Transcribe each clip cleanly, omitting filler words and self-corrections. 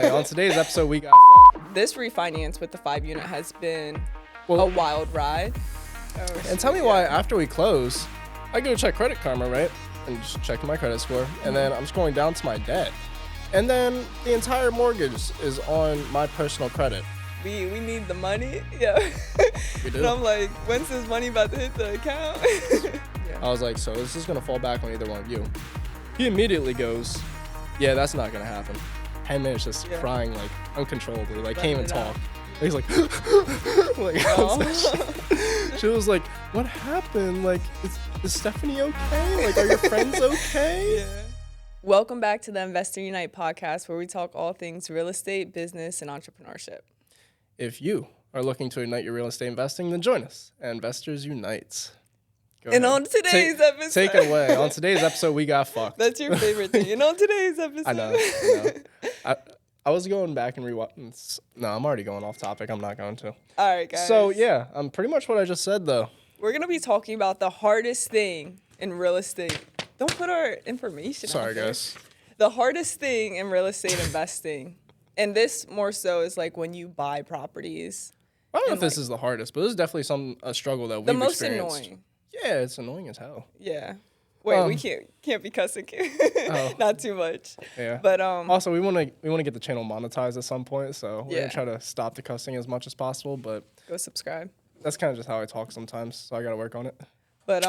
On today's episode, we got fucked. This refinance with the 5-unit has been a wild ride. And tell me why after we close, I go check Credit Karma, right? And just check my credit score. And then I'm scrolling down to my debt. And then the entire mortgage is on my personal credit. We need the money. Yeah. We do. And I'm like, when's this money about to hit the account? Yeah. I was like, so is this going to fall back on either one of you? He immediately goes, yeah, that's not going to happen. 10 minutes just crying like uncontrollably, like can't even talk. He's like, she was like, what happened? Like, is Stefanie okay? Like, are your friends okay? Yeah. Welcome back to the Investor Unite podcast, where we talk all things real estate, business, and entrepreneurship. If you are looking to ignite your real estate investing, then join us at Investors Unite. And on today's episode. Take it away. On today's episode, we got fucked. That's your favorite thing. And on today's episode. I know. I was going back and rewatching. No, I'm already going off topic. I'm not going to. All right, guys. So, yeah, pretty much what I just said, though. We're going to be talking about the hardest thing in real estate. Don't put our information out there. Sorry, guys. The hardest thing in real estate investing. And this more so is like when you buy properties. I don't know if this is the hardest, but this is definitely a struggle that we've experienced. The most annoying. Yeah, it's annoying as hell. Yeah. Wait, we can't be cussing. Not too much. Yeah. But also we want to get the channel monetized at some point, so we're gonna try to stop the cussing as much as possible. But go subscribe. That's kind of just how I talk sometimes, so I gotta work on it. But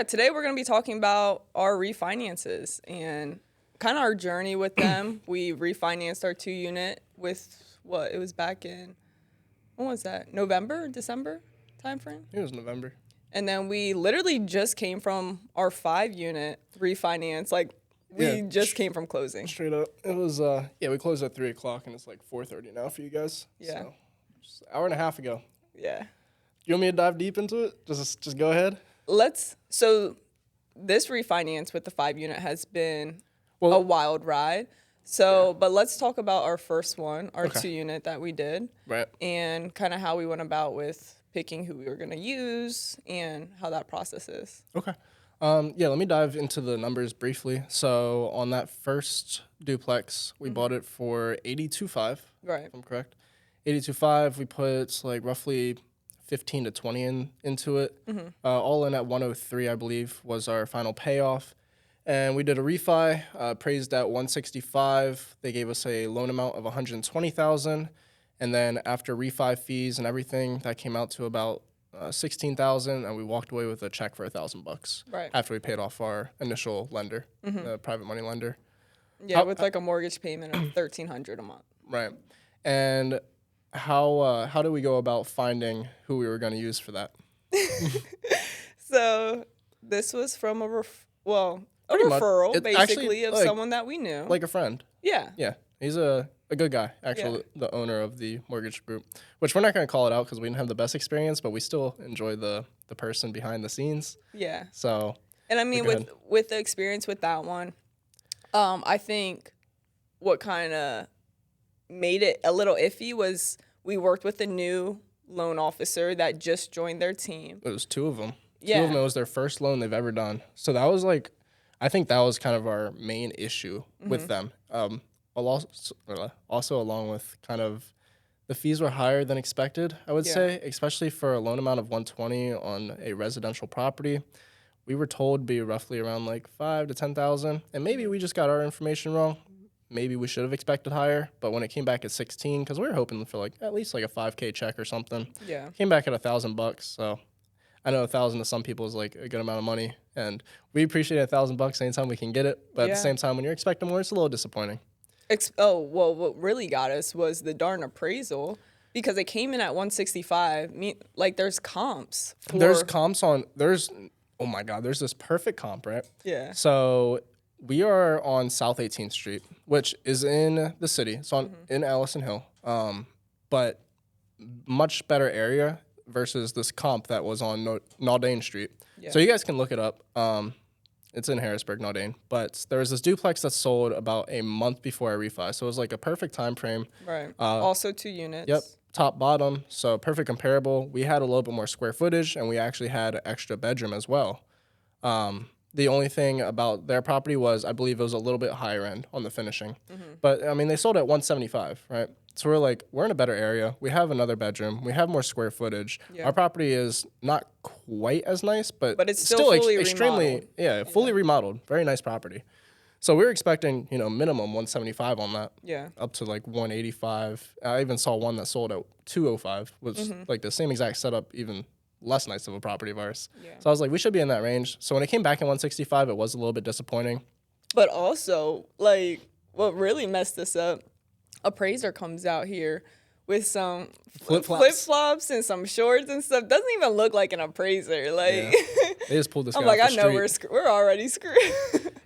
today we're gonna be talking about our refinances and kind of our journey with them. We refinanced our 2-unit with it was back in, when was that? November, December timeframe? It was November. And then we literally just came from our 5-unit refinance. Like, we just came from closing. Straight up. It was, we closed at 3 o'clock, and it's like 4:30 now for you guys. Yeah. So, just an hour and a half ago. Yeah. You want me to dive deep into it? Just go ahead. So, this refinance with the 5-unit has been a wild ride. So, but let's talk about our first one, our 2-unit that we did. Right. And kind of how we went about with picking who we were going to use and how that process is. Okay. Let me dive into the numbers briefly. So on that first duplex, we bought it for $82,500. Right. If I'm correct. $82,500. We put like roughly 15 to 20 into it. Mm-hmm. All in at $103,000, I believe, was our final payoff. And we did a refi, appraised at $165,000. They gave us a loan amount of $120,000. And then after refi fees and everything, that came out to about $16,000, and we walked away with a check for $1,000. Right. After we paid off our initial lender, the private money lender. Yeah, with like a mortgage payment of $1,300 a month. Right. And how did we go about finding who we were going to use for that? So this was from a referral, basically, actually, of someone that we knew. Like a friend. Yeah. Yeah. He's a good guy, actually, the owner of the mortgage group, which we're not going to call it out because we didn't have the best experience, but we still enjoy the person behind the scenes. Yeah. So. And I mean, with the experience with that one, I think what kind of made it a little iffy was we worked with a new loan officer that just joined their team. It was 2 of them. Yeah. 2 of them, it was their first loan they've ever done. So that was I think that was kind of our main issue with them. Also, along with kind of the fees were higher than expected, I would say, especially for a loan amount of $120,000 on a residential property. We were told to be roughly around like $5,000 to $10,000, and maybe we just got our information wrong. Maybe we should have expected higher, but when it came back at $16,000, because we were hoping for at least like a $5,000 check or something. Yeah, came back at $1,000. So I know $1,000 to some people is like a good amount of money, and we appreciate $1,000 anytime we can get it. But at the same time, when you're expecting more, it's a little disappointing. What really got us was the darn appraisal, because it came in at $165,000. Like, there's comps. There's this perfect comp, right? Yeah. So we are on South 18th Street, which is in the city. It's in Allison Hill, but much better area versus this comp that was on Naldane Street. Yeah. So you guys can look it up. It's in Harrisburg, Naldane. But there was this duplex that sold about a month before our refi. So it was like a perfect time frame. Right. Also 2 units. Yep. Top, bottom. So perfect comparable. We had a little bit more square footage, and we actually had an extra bedroom as well. The only thing about their property was, I believe it was a little bit higher end on the finishing. But, I mean, they sold at 175, right? So we're like, we're in a better area. We have another bedroom. We have more square footage. Yeah. Our property is not quite as nice, but it's still fully extremely, remodeled. fully remodeled. Very nice property. So we were expecting, minimum 175 on that. Yeah. Up to like 185. I even saw one that sold at 205, was like the same exact setup, even less nice of a property of ours. Yeah. So I was like, we should be in that range. So when it came back in 165, it was a little bit disappointing. But also, like, what really messed us up, appraiser comes out here with some flip-flops and some shorts and stuff. Doesn't even look like an appraiser. Like, they just pulled this guy I'm like, off the I know street. we're already screwed.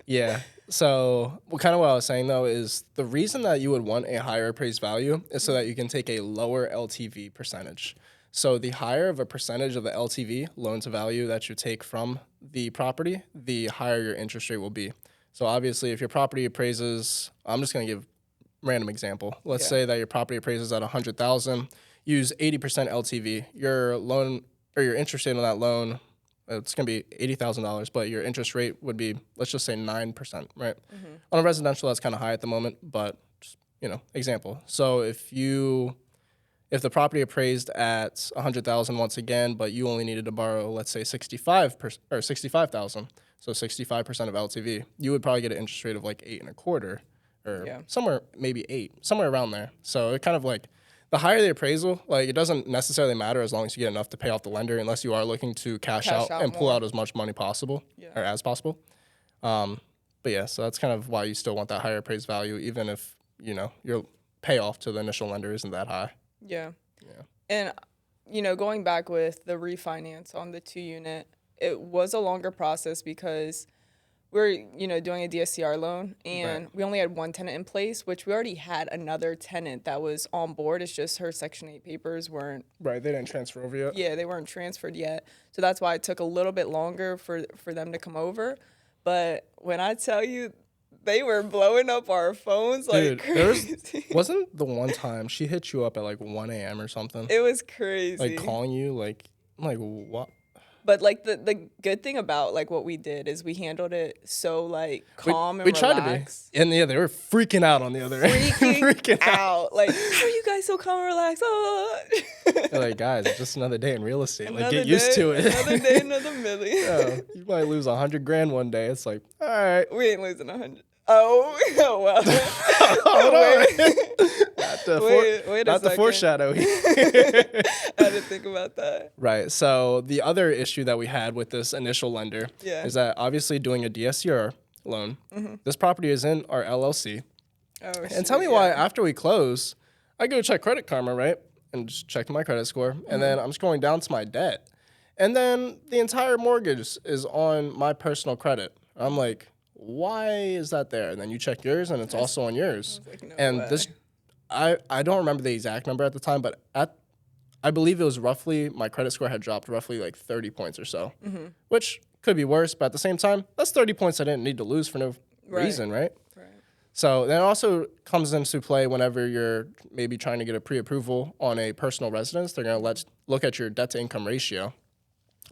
Yeah. So what I was saying, though, is the reason that you would want a higher appraised value is so that you can take a lower LTV percentage. So the higher of a percentage of the LTV, loan to value, that you take from the property, the higher your interest rate will be. So obviously, if your property appraises, I'm just going to give a random example. Let's say that your property appraises at $100,000, use 80% LTV. Your loan or your interest rate on that loan, it's going to be $80,000, but your interest rate would be, let's just say 9%, right? On a residential, that's kind of high at the moment, but just, example. So if the property appraised at $100,000 once again, but you only needed to borrow, let's say 65,000, so 65% of LTV, you would probably get an interest rate of like 8.25, or somewhere maybe 8, somewhere around there. So it kind of like, the higher the appraisal, like, it doesn't necessarily matter as long as you get enough to pay off the lender, unless you are looking to cash out and pull out as much money possible, or as possible. But yeah, so that's kind of why you still want that higher appraised value, even if your payoff to the initial lender isn't that high. Yeah. And, going back with the refinance on the 2-unit, it was a longer process because we're, doing a DSCR loan, and we only had one tenant in place, which we already had another tenant that was on board. It's just her Section 8 papers weren't... Right, they didn't transfer over yet. Yeah, they weren't transferred yet. So that's why it took a little bit longer for them to come over. But when I tell you, they were blowing up our phones like crazy. Wasn't the one time she hit you up at like 1 a.m. or something? It was crazy. Like calling you, like, I'm like, what? But like the good thing about like what we did is we handled it so like calm and relaxed. We tried to be. And yeah, they were freaking out on the other end. Freaking out. Like, how are you guys so calm and relaxed? Oh. They're like, guys, it's just another day in real estate. Like, get used to it. Another day, another million. Yeah, you might lose $100,000 one day. It's like, all right. We ain't losing 100. Oh, well. Hold on. Wait not the foreshadowing. I had to think about that. Right. So the other issue that we had with this initial lender is that obviously doing a DSCR loan, this property is in our LLC. Oh, and tell me why after we close, I go check Credit Karma, right? And just check my credit score. And then I'm scrolling down to my debt. And then the entire mortgage is on my personal credit. I'm like, why is that there? And then you check yours, and it's also on yours. Like, no and way. this, I don't remember the exact number at the time, but I believe it was roughly, my credit score had dropped roughly like 30 points or so, which could be worse, but at the same time, that's 30 points I didn't need to lose for no reason, right? So that also comes into play whenever you're maybe trying to get a pre-approval on a personal residence. They're going to look at your debt-to-income ratio.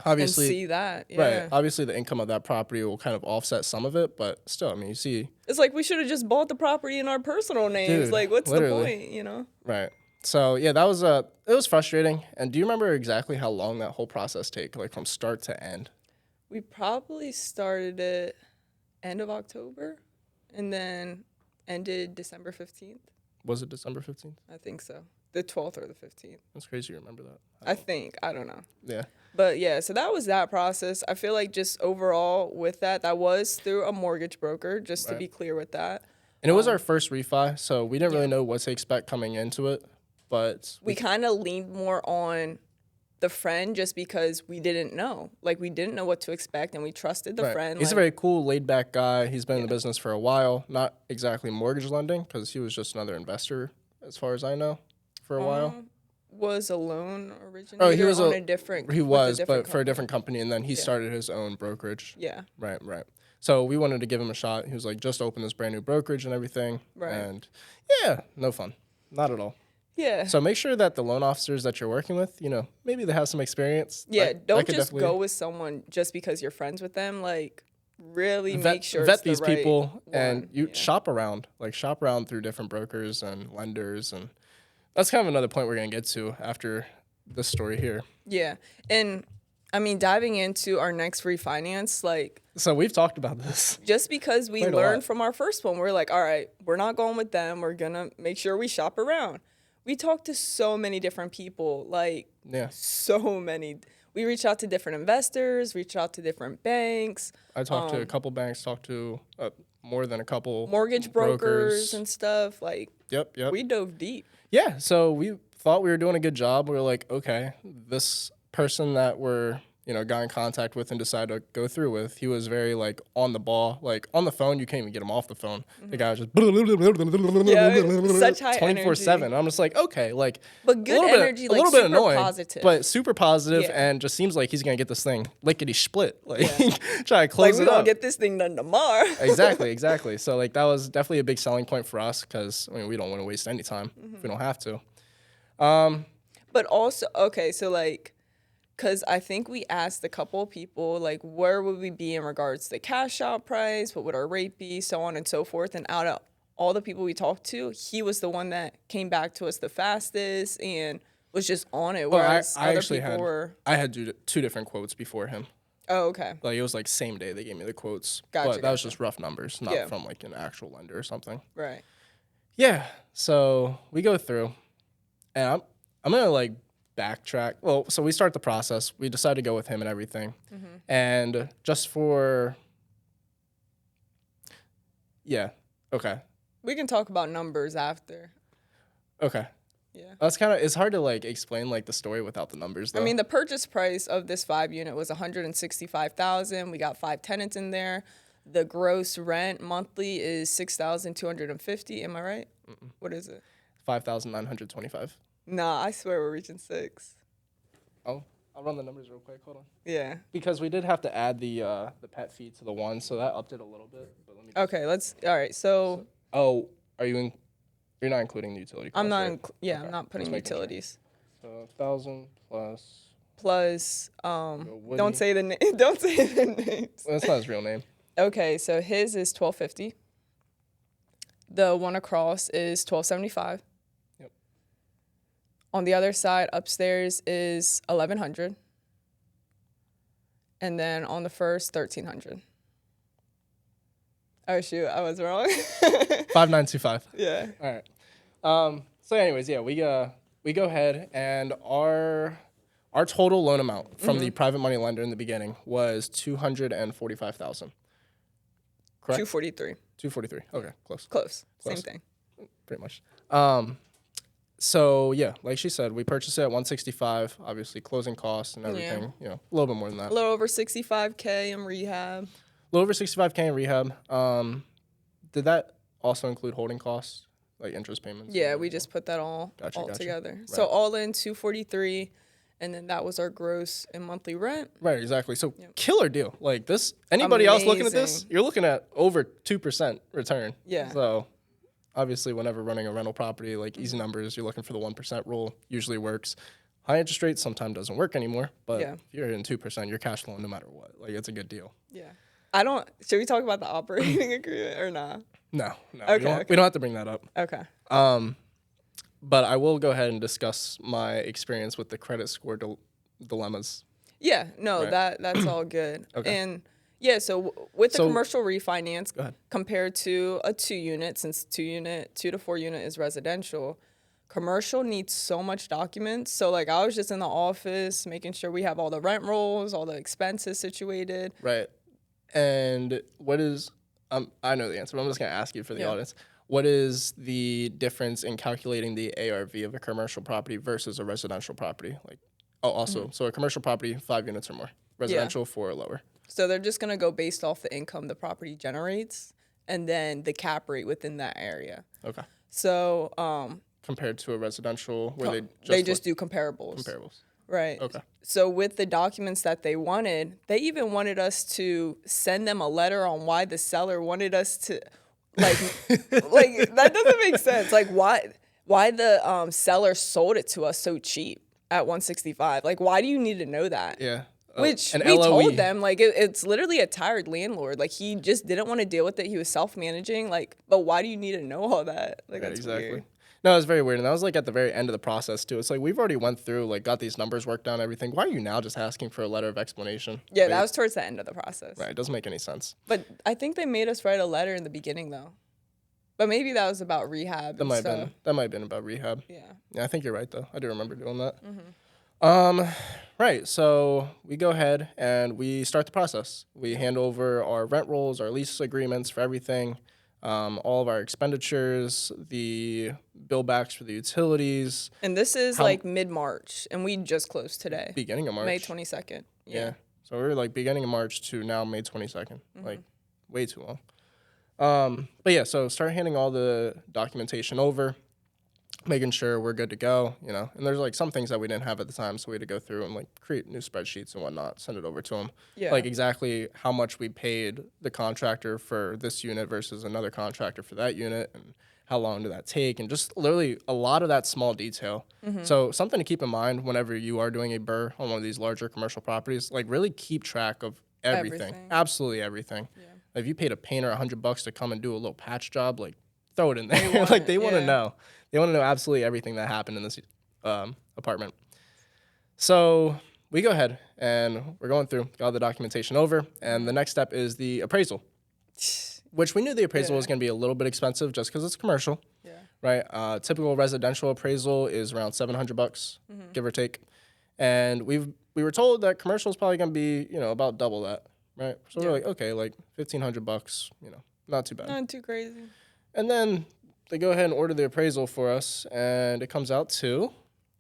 Obviously, and see that, right? Obviously, the income of that property will kind of offset some of it, but still, I mean, you see, it's like we should have just bought the property in our personal names. Dude, like, what's literally. the point? Right. So yeah, that was it was frustrating. And do you remember exactly how long that whole process take, like from start to end? We probably started it end of October, and then ended December 15th. Was it December 15th? I think so. The 12th or the 15th. That's crazy you remember that. I don't know. Yeah. But yeah, so that was that process. I feel like just overall with that was through a mortgage broker, just to be clear with that. And it was our first refi, so we didn't really know what to expect coming into it. But we kind of leaned more on the friend just because we didn't know. Like, we didn't know what to expect, and we trusted the friend. He's a very cool, laid-back guy. He's been in the business for a while. Not exactly mortgage lending, because he was just another investor, as far as I know, for a while. Was a loan originator on a different but for a different company, and then he started his own brokerage. Yeah. Right. So we wanted to give him a shot. He was like, just open this brand new brokerage and everything. Right. And yeah, no fun. Not at all. Yeah. So make sure that the loan officers that you're working with, maybe they have some experience. Yeah, don't just go with someone just because you're friends with them. Like, really make sure vet it's the these right people, and one. you Yeah. shop around through different brokers and lenders, and that's kind of another point we're gonna get to after this story here. Yeah. And I mean, diving into our next refinance, like, So we've talked about this. just because we Quite a learned lot. from our first one, we're like, all right, we're not going with them. We're going to make sure we shop around. We talked to so many different people, like, Yeah, so many. We reached out to different investors, reached out to different banks, I talked to a couple banks, talked to more than a couple mortgage brokers and stuff. Like, Yep. we dove deep. Yeah, so we thought we were doing a good job. We were like, okay, this person that we're, got in contact with and decided to go through with, he was very, like, on the ball. Like, on the phone, you can't even get him off the phone. The guy was just Such high 24/7. energy. I'm just like, okay, like, But good energy, a like, little bit super annoying, positive. but super positive, Yeah. and just seems like he's going to get this thing lickety-split. Like, Yeah. try to Like, close we're it going up. to get this thing done tomorrow. Exactly. So, like, that was definitely a big selling point for us because, we don't want to waste any time if we don't have to. But also, okay, so like, because I think we asked a couple of people, like, where would we be in regards to the cash out price? What would our rate be? So on and so forth. And out of all the people we talked to, he was the one that came back to us the fastest and was just on it. Whereas I other actually people were. I had two different quotes before him. Oh, okay. Like, it was like same day they gave me the quotes. Gotcha, But that was gotcha. just rough numbers, not Yeah. from like an actual lender or something. Right. Yeah. So we go through, and I'm gonna like backtrack. Well, so we start the process. We decide to go with him and everything, and just for okay. We can talk about numbers after. Okay. Yeah. That's kind of, it's hard to like explain like the story without the numbers though. I mean, the purchase price of this 5-unit was $165,000. We got 5 tenants in there. The gross rent monthly is $6,250. Am I right? What is it? 5,925. Nah, I swear we're reaching 6. Oh, I'll run the numbers real quick. Hold on. Yeah. Because we did have to add the pet fee to the one, so that upped it a little bit. But let me Okay, all right. So oh, you're not including the utility costs, I'm not, right? Okay. I'm not putting Just making sure. utilities. So 1,000 plus. Plus, Woody. don't say the don't say the names. That's not his real name. Okay, so his is $1,250. The one across is $1,275. Yep. On the other side, upstairs is $1,100. And then on the first, $1,300. Oh shoot, I was wrong. 5,925. Yeah. All right. So anyways, yeah, we go ahead, and our total loan amount from the private money lender in the beginning was $245,000. Correct. 243. 243. Okay, close. Close. Same Close. thing. Pretty much. So yeah, like she said, we purchased it at 165. Obviously, closing costs and everything. Yeah. A little bit more than that. A little over $65K in rehab. A little over 65K in rehab. Did that also include holding costs, like interest payments? Yeah, we just put that all Gotcha. together. Right. So all in 243, and then that was our gross and monthly rent. Right, exactly. So killer deal. Like this, anybody else looking at this, Amazing. you're looking at over 2% return. Yeah. So obviously, whenever running a rental property, like easy numbers, you're looking for the 1% rule. Usually works. High interest rates sometimes doesn't work anymore, but if you're in 2%, you're cash flowing no matter what. Like, it's a good deal. Yeah. Should we talk about the operating agreement or not? No. Okay, We don't have to bring that up. Okay. But I will go ahead and discuss my experience with the credit score dilemmas. Yeah, no, Right. that's all good. Okay. And yeah, so with the So- commercial refinance Go ahead. compared to a 2-unit, since 2 to 4 unit is residential, commercial needs so much documents. So like I was just in the office making sure we have all the rent rolls, all the expenses situated. Right. And what is, I know the answer, but I'm just going to ask you for the Yeah. audience. What is the difference in calculating the ARV of a commercial property versus a residential property? Like, also, so a commercial property, 5 units or more. Residential, 4 or lower. So they're just going to go based off the income the property generates and then the cap rate within that area. Okay. So Compared to a residential where they just do comparables. comparables. Right. Okay. So with the documents that they wanted, they even wanted us to send them a letter on why the seller wanted us to, like, like that doesn't make sense. Like why the seller sold it to us so cheap at 165? Like why do you need to know that? Yeah. Which an we LOE. told them, like, it's literally a tired landlord. Like, he just didn't want to deal with it. He was self-managing. Like, but why do you need to know all that? Like, Right, that's exactly. weird. No, it's very weird. And that was like at the very end of the process too. It's like we've already went through, like got these numbers worked out and everything. Why are you now just asking for a letter of explanation? Yeah, Like, that was towards the end of the process. right. It doesn't make any sense. But I think they made us write a letter in the beginning, though. But maybe that was about rehab and stuff. That might have been about rehab. Yeah. Yeah, I think you're right though. I do remember doing that. Mm-hmm. Right. So we go ahead and we start the process. We hand over our rent rolls, our lease agreements for everything, all of our expenditures, the bill backs for the utilities. And this is like mid-March, and we just closed today. Beginning of March. May 22nd. Yeah. So we're like beginning of March to now May 22nd. Like way too long. But yeah, so start handing all the documentation over, making sure we're good to go, you know. And there's like some things that we didn't have at the time, so we had to go through and like create new spreadsheets and whatnot, send it over to them. Yeah. Like exactly how much we paid the contractor for this unit versus another contractor for that unit, and how long did that take, and just literally a lot of that small detail. So something to keep in mind whenever you are doing a BRRRR on one of these larger commercial properties, like really keep track of everything. Absolutely everything. Yeah. If you paid a painter $100 to come and do a little patch job, like throw it in there. Like they want to know. They want to know absolutely everything that happened in this apartment. So we go ahead and we're going through, got all the documentation over, and the next step is the appraisal, which we knew the appraisal was going to be a little bit expensive just because it's commercial. Yeah. Right. Typical residential appraisal is around $700, give or take, and we were told that commercial is probably going to be about double that. Right. So we're like, okay, like $1,500, not too bad. Not too crazy. And then they go ahead and order the appraisal for us, and it comes out to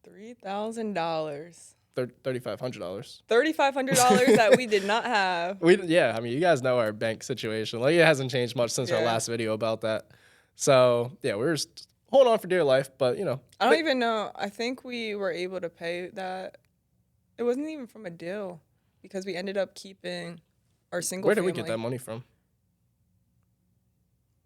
$3,000. $3,500. $3,500 that we did not have. Yeah, I mean, you guys know our bank situation. Like, it hasn't changed much since our last video about that. So, yeah, we're just holding on for dear life, but, I don't even know. I think we were able to pay that. It wasn't even from a deal because we ended up keeping our single family. Where did we get that money from?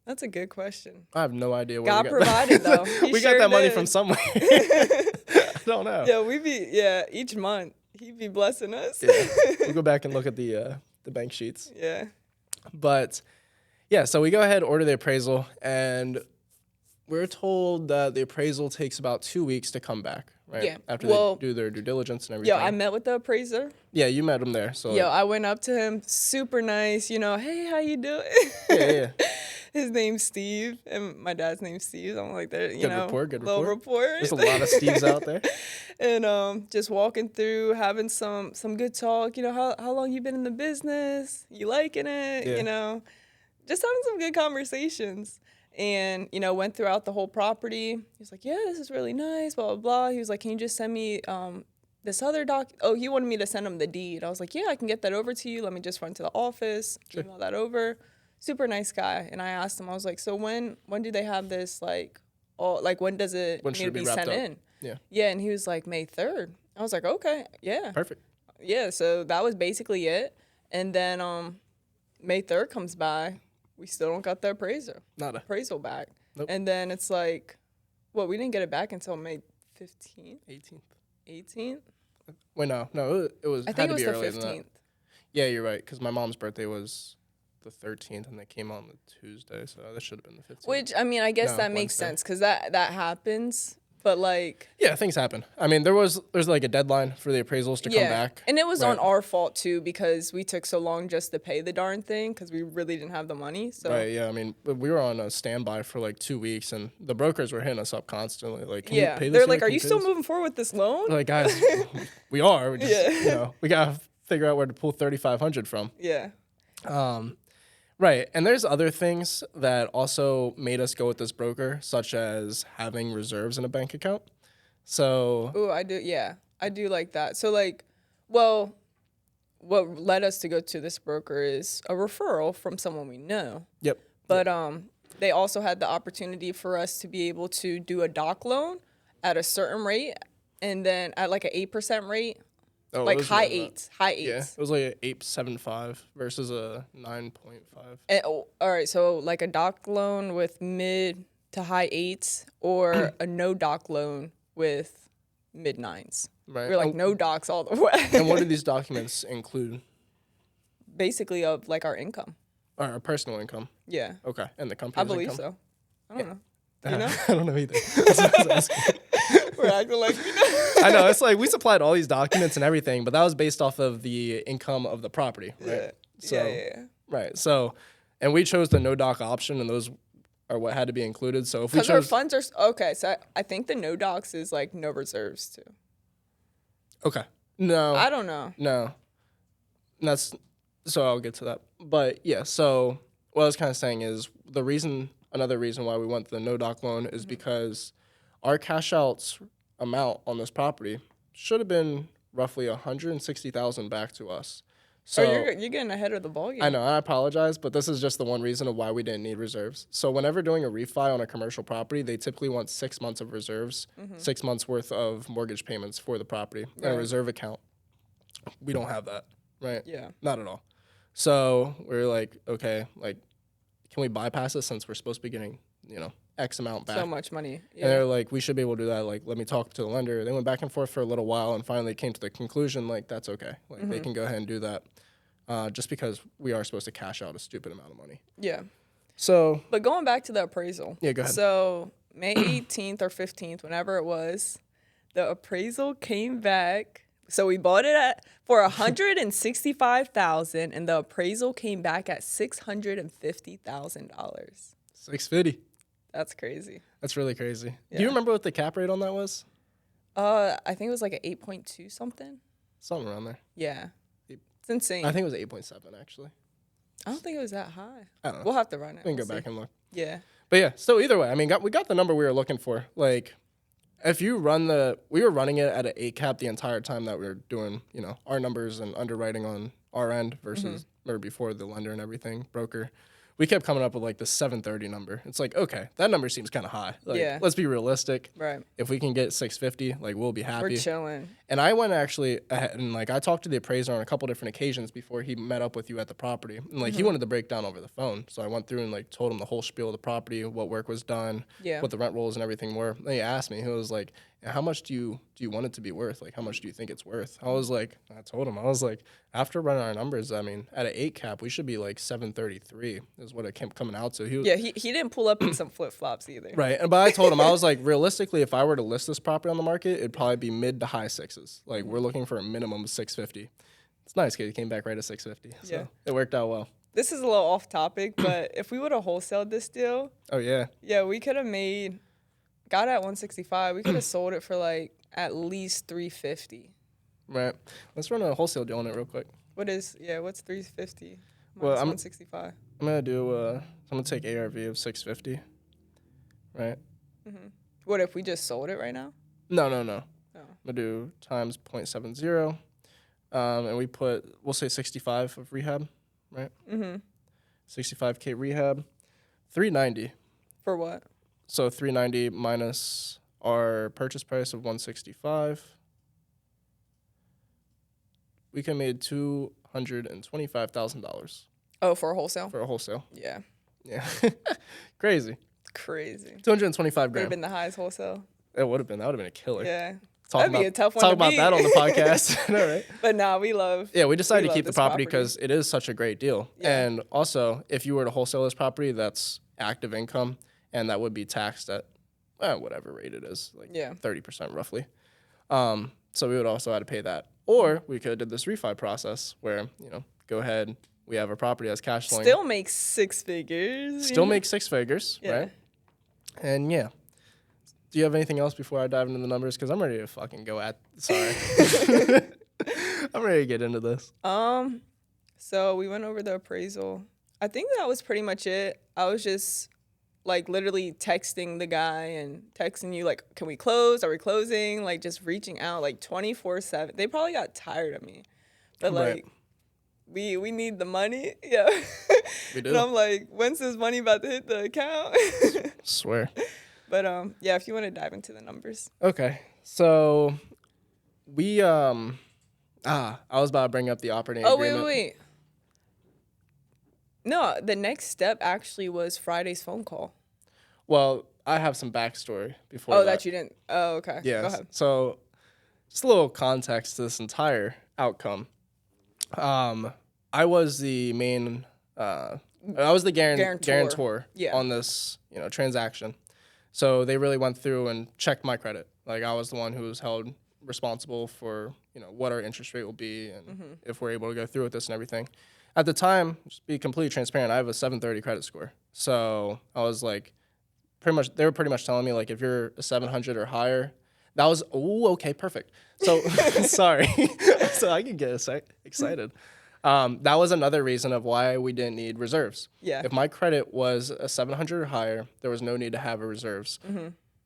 That's a good question. I have no idea where God provided, though. We got that money from somewhere. I don't know. Yeah, each month he'd be blessing us. Yeah. We'll go back and look at the bank sheets. Yeah. But yeah, so we go ahead, order the appraisal, and we're told that the appraisal takes about 2 weeks to come back, right? Yeah. After they do their due diligence and everything. Yeah, I met with the appraiser. Yeah, you met him there. So I went up to him, super nice, hey, how you doing? Yeah. His name's Steve, and my dad's name's Steve. I'm like, good rapport. There's a lot of Steves out there. And just walking through, having some good talk. How long you been in the business? You liking it? Yeah. Just having some good conversations. And, went throughout the whole property. He was like, yeah, this is really nice, blah, blah, blah. He was like, can you just send me this other he wanted me to send him the deed. I was like, yeah, I can get that over to you. Let me just run to the office, email that over. Super nice guy. And I asked him, I was like, so when do they have this, when does it need to be sent in? Yeah. Yeah, and he was like, May 3rd. I was like, okay, yeah. Perfect. Yeah, so that was basically it. And then May 3rd comes by. We still don't got the appraisal back. Nope. And then it's like, we didn't get it back until May 15th? 18th? Wait, no, it was. I think it was the 15th. Yeah, you're right, because my mom's birthday was the 13th, and they came on the Tuesday, so that should have been the 15th. Which, I mean, I guess that makes sense, because that happens. But yeah, things happen. I mean, there's like a deadline for the appraisals to come back, and it was on our fault too because we took so long just to pay the darn thing because we really didn't have the money. So right, yeah. I mean, we were on a standby for like 2 weeks, and the brokers were hitting us up constantly, like, "Can you pay this?" They're like, "Are you still moving forward with this loan?" We're like, guys, we are. We just, we gotta figure out where to pull $3,500 from. Yeah. Right, and there's other things that also made us go with this broker, such as having reserves in a bank account. So, oh, I do. Yeah, I do like that. So, what led us to go to this broker is a referral from someone we know. Yep. But they also had the opportunity for us to be able to do a doc loan at a certain rate, and then at like an 8% rate. Oh, like high eights. Yeah, it was like an 8.75 versus a 9.5. All right, so like a doc loan with mid to high eights, or a no doc loan with mid nines. Right. We're like no docs all the way. And what do these documents include? Basically of like our income. Our personal income. Yeah. Okay. And the I company's believe income? so. I don't know. You You know? I don't know either. That's what I was asking. We're acting like we know. I know. It's like we supplied all these documents and everything, but that was based off of the income of the property, right? Yeah. So, Yeah. Right. So, and we chose the no doc option, and those are what had to be included. So if we Because our chose, funds are okay. So I think the no docs is like no reserves too. okay, no, I don't know. no, that's so I'll get to that. But yeah, so what I was kind of saying is another reason why we went the no doc loan is because our cash outs amount on this property should have been roughly $160,000 back to us. So you're getting ahead of the ball game. I know, I apologize, but this is just the one reason of why we didn't need reserves. So whenever doing a refi on a commercial property, they typically want 6 months of reserves, 6 months worth of mortgage payments for the property, and a reserve account. We don't have that, right? Yeah. Not at all. So we're like, okay, like, can we bypass it since we're supposed to be getting, X amount back? So much money. Yeah. And they're like, we should be able to do that. Like, let me talk to the lender. They went back and forth for a little while and finally came to the conclusion, like, that's okay. Like, they can go ahead and do that just because we are supposed to cash out a stupid amount of money. Yeah. So. But going back to the appraisal. Yeah, go ahead. So May 18th or 15th, whenever it was, the appraisal came back. So we bought it for $165,000, and the appraisal came back at $650,000. $650,000. That's crazy. That's really crazy. Yeah. Do you remember what the cap rate on that was? I think it was like an 8.2 something. Something around there. Yeah. It's insane. I think it was 8.7 actually. I don't think it was that high. I don't know. We'll have to run it. We can go back and look. Yeah. But yeah, so either way, I mean, we got the number we were looking for. Like, if you we were running it at an 8 cap the entire time that we were doing, our numbers and underwriting on our end versus or before the lender and everything, broker. We kept coming up with like the 730 number. It's like, okay, that number seems kind of high. Like, Yeah. let's be realistic. Right. If we can get 650, like, we'll be happy. We're chilling. And I went actually ahead and like I talked to the appraiser on a couple different occasions before he met up with you at the property. And like he wanted to break down over the phone. So I went through and like told him the whole spiel of the property, what work was done, Yeah. what the rent rolls and everything were. Then he asked me, he was like, how much do you want it to be worth? Like, how much do you think it's worth? I told him, I was like, after running our numbers, I mean, at an 8 cap, we should be like 733 is what it came coming out to. Yeah, he didn't pull up in some flip flops either. Right. But I told him, I was like, realistically, if I were to list this property on the market, it'd probably be mid to high sixes. Like, we're looking for a minimum of 650. It's nice because he came back right at 650. So Yeah. it worked out well. This is a little off topic, but if we would have wholesaled this deal, Oh, yeah. yeah, we could have got it at 165. We could have sold it for like at least 350. Right. Let's run a wholesale deal on it real quick. What's 350? Well, Minus I'm 165. I'm going to do, I'm going to take ARV of 650. Right. What if we just sold it right now? No. Oh. I'm going to do times 0.70. And we'll say 65 of rehab, right? 65K rehab. 390. For what? So 390 minus our purchase price of 165. We can made $225,000 Oh, for a wholesale? for a wholesale. Yeah. Yeah, crazy. Crazy. 225 Would grand. have been the highest wholesale. It would have been. That would have been a killer. Yeah. Talk That'd be a tough one Talk to about beat. that on the podcast. All right. But nah, we love. Yeah, we decided to love keep the this property because it is such a great deal. Yeah. And also, if you were to wholesale this property, that's active income, and that would be taxed at whatever rate it is, like 30% roughly. So we would also have to pay that. Or we could have did this refi process where, go ahead, we have a property that's cash flowing. Still makes 6 figures. Still make 6 figures, Yeah. right? And yeah. Do you have anything else before I dive into the numbers? Because I'm ready to fucking go sorry. I'm ready to get into this. So we went over the appraisal. I think that was pretty much it. I was just like literally texting the guy and texting you like, can we close? Are we closing? Like just reaching out like 24/7. They probably got tired of me. But like Right. we need the money. Yeah. We do. And I'm like, when's this money about to hit the account? Swear. But yeah, if you want to dive into the numbers. Okay. So we I was about to bring up the operating agreement. Wait. No, the next step actually was Friday's phone call. Well, I have some backstory before Oh, that you didn't. Oh, okay. Yeah. Go ahead. So just a little context to this entire outcome. I was the main, I was the guarantor on this, transaction. So they really went through and checked my credit. Like I was the one who was held responsible for, what our interest rate will be and if we're able to go through with this and everything. At the time, just be completely transparent, I have a 730 credit score. So I was like, they were pretty much telling me like, if you're a 700 or higher, that was, okay, perfect. So sorry. So I can get excited. That was another reason of why we didn't need reserves. Yeah. If my credit was a 700 or higher, there was no need to have a reserves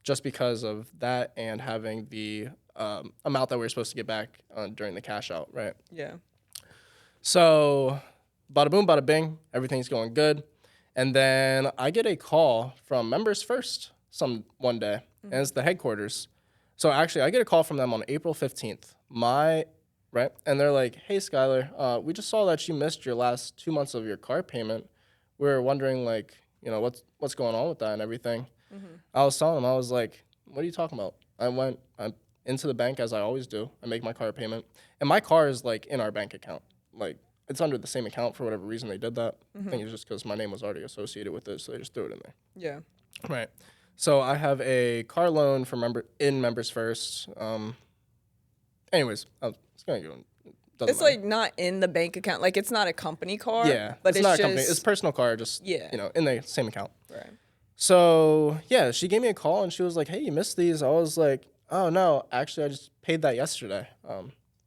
just because of that and having the amount that we were supposed to get back during the cash out, right? Yeah. So bada boom, bada bing, everything's going good. And then I get a call from Members First one day, and it's the headquarters. So actually, I get a call from them on April 15th. Right? And they're like, hey, Skyler, we just saw that you missed your last 2 months of your car payment. We were wondering, like, what's going on with that and everything. I was telling them, I was like, what are you talking about? I'm into the bank as I always do. I make my car payment. And my car is, like, in our bank account. Like, it's under the same account for whatever reason they did that. I think it's just because my name was already associated with it, so they just threw it in there. Yeah. Right. So I have a car loan for Members First. Anyways, it's going to go. It's like not in the bank account. Like it's not a company car. Yeah. But it's not a company. It's a personal car, just, in the same account. Right. So, yeah, she gave me a call and she was like, hey, you missed these. I was like, oh, no, actually, I just paid that yesterday.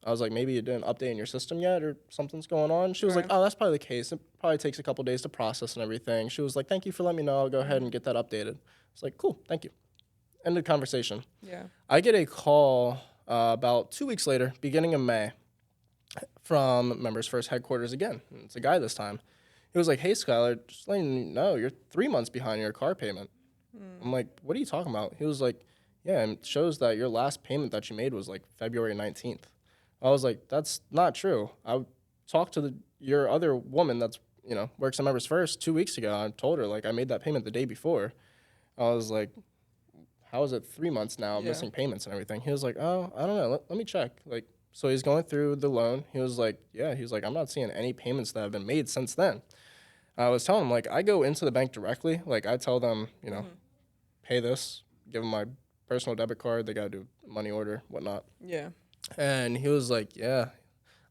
I was like, maybe you didn't update in your system yet or something's going on. She was like, oh, that's probably the case. It probably takes a couple days to process and everything. She was like, thank you for letting me know. I'll go ahead and get that updated. I was like, cool, thank you. End of conversation. Yeah. I get a call about 2 weeks later, beginning of May, from Members First headquarters again. It's a guy this time. He was like, hey, Skyler, just letting you know, you're 3 months behind your car payment. I'm like, what are you talking about? He was like, yeah, and it shows that your last payment that you made was like February 19th. I was like, that's not true. I talked to your other woman that's, works at Members First 2 weeks ago. I told her, like, I made that payment the day before. I was like, how is it 3 months now, missing payments and everything? He was like, oh, I don't know. Let me check. Like, so he's going through the loan. He was like, I'm not seeing any payments that have been made since then. I was telling him, like, I go into the bank directly. Like, I tell them, pay this, give them my personal debit card. They got to do money order, whatnot. Yeah. And he was like, yeah,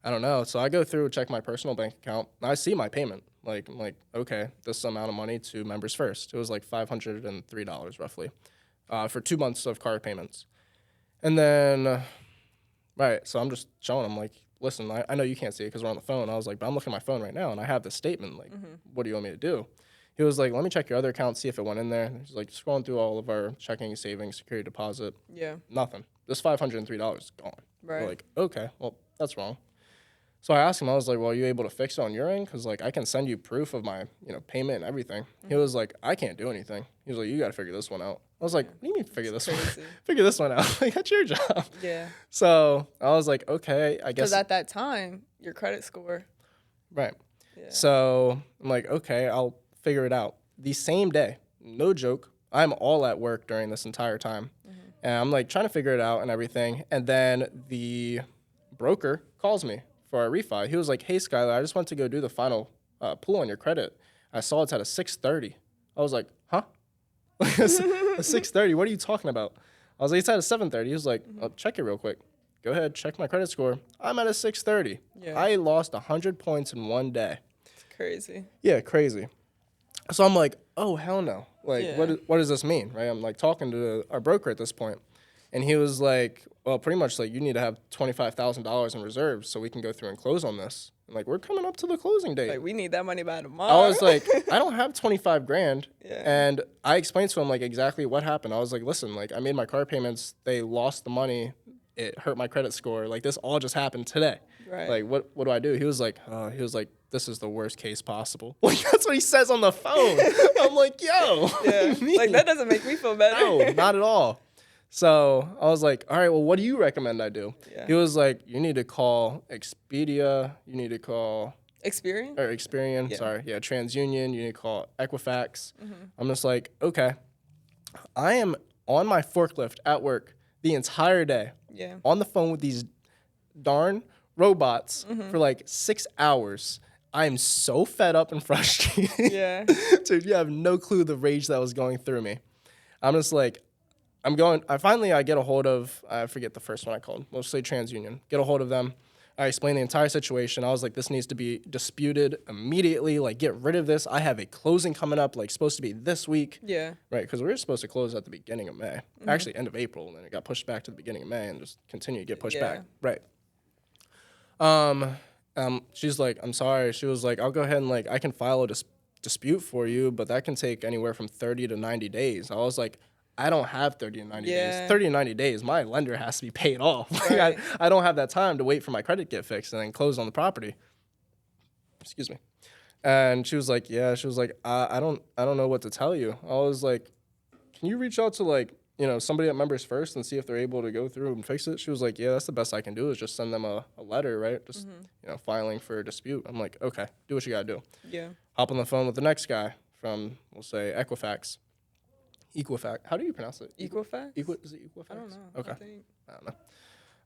I don't know. So I go through, check my personal bank account. And I see my payment. Like, I'm like, okay, this amount of money to Members First. It was like $503 roughly for 2 months of car payments. And then, right, so I'm just showing him, like, listen, I know you can't see it because we're on the phone. I was like, but I'm looking at my phone right now, and I have this statement. Like, what do you want me to do? He was like, let me check your other account, see if it went in there. He's like, scrolling through all of our checking, savings, security deposit. Yeah. Nothing. This $503 is gone. Right. We're like, okay, well, that's wrong. So I asked him, I was like, well, are you able to fix it on your end? Because, like, I can send you proof of my, payment and everything. He was like, I can't do anything. He was like, you got to figure this one out. I was like, what do you mean figure this one? Figure this one out. Like, that's your job. Yeah. So I was like, okay, I guess. Because at that time, your credit score. Right. Yeah. So I'm like, okay, I'll figure it out. The same day, no joke, I'm all at work during this entire time. And I'm like trying to figure it out and everything. And then the broker calls me for our refi. He was like, hey, Skyler, I just went to go do the final pull on your credit. I saw it's at a 630. I was like, huh? A 630? What are you talking about? I was like, it's at a 730. He was like, oh, check it real quick. Go ahead, check my credit score. I'm at a 630. Yeah. I lost 100 points in one day. It's crazy. Yeah, crazy. So I'm like, oh, hell no. Like, what does this mean, right? I'm like talking to our broker at this point. And he was like, well, pretty much like you need to have $25,000 in reserves so we can go through and close on this. And like, we're coming up to the closing date. Like, we need that money by tomorrow. I was like, I don't have 25 grand. Yeah. And I explained to him like exactly what happened. I was like, listen, like I made my car payments. They lost the money. It hurt my credit score. Like this all just happened today. Right. Like, what do I do? He was like, this is the worst case possible. Like, that's what he says on the phone. I'm like, yo. Yeah. Like, that doesn't make me feel better. No, not at all. So I was like, all right, well, what do you recommend I do? Yeah. He was like, you need to call Expedia. You need to call Experian. Yeah. Sorry. Yeah, TransUnion. You need to call Equifax. I'm just like, okay. I am on my forklift at work the entire day. on the phone with these darn robots for like 6 hours. I am so fed up and frustrated. Yeah. Dude, you have no clue the rage that was going through me. I'm just like, I get a hold of, I forget the first one I called, mostly TransUnion. Get a hold of them. I explained the entire situation. I was like, this needs to be disputed immediately. Like, get rid of this. I have a closing coming up, like, supposed to be this week. Yeah. Right, because we were supposed to close at the beginning of May. Actually, end of April, and then it got pushed back to the beginning of May and just continued to get pushed back. Right. She's like, I'm sorry. She was like, I'll go ahead and, like, I can file a dispute for you, but that can take anywhere from 30 to 90 days. I was like, I don't have 30 to 90 days. 30 to 90 days, my lender has to be paid off. Right. I don't have that time to wait for my credit to get fixed and then close on the property. Excuse me. And she was like, yeah. She was like, I don't know what to tell you. I was like, can you reach out to, like, somebody at Members First and see if they're able to go through and fix it? She was like, yeah, that's the best I can do is just send them a letter, right? Just, filing for a dispute. I'm like, okay, do what you got to do. Yeah. Hop on the phone with the next guy from, we'll say, Equifax. How do you pronounce it? Equifax? Is it Equifax? I don't know. Okay. I don't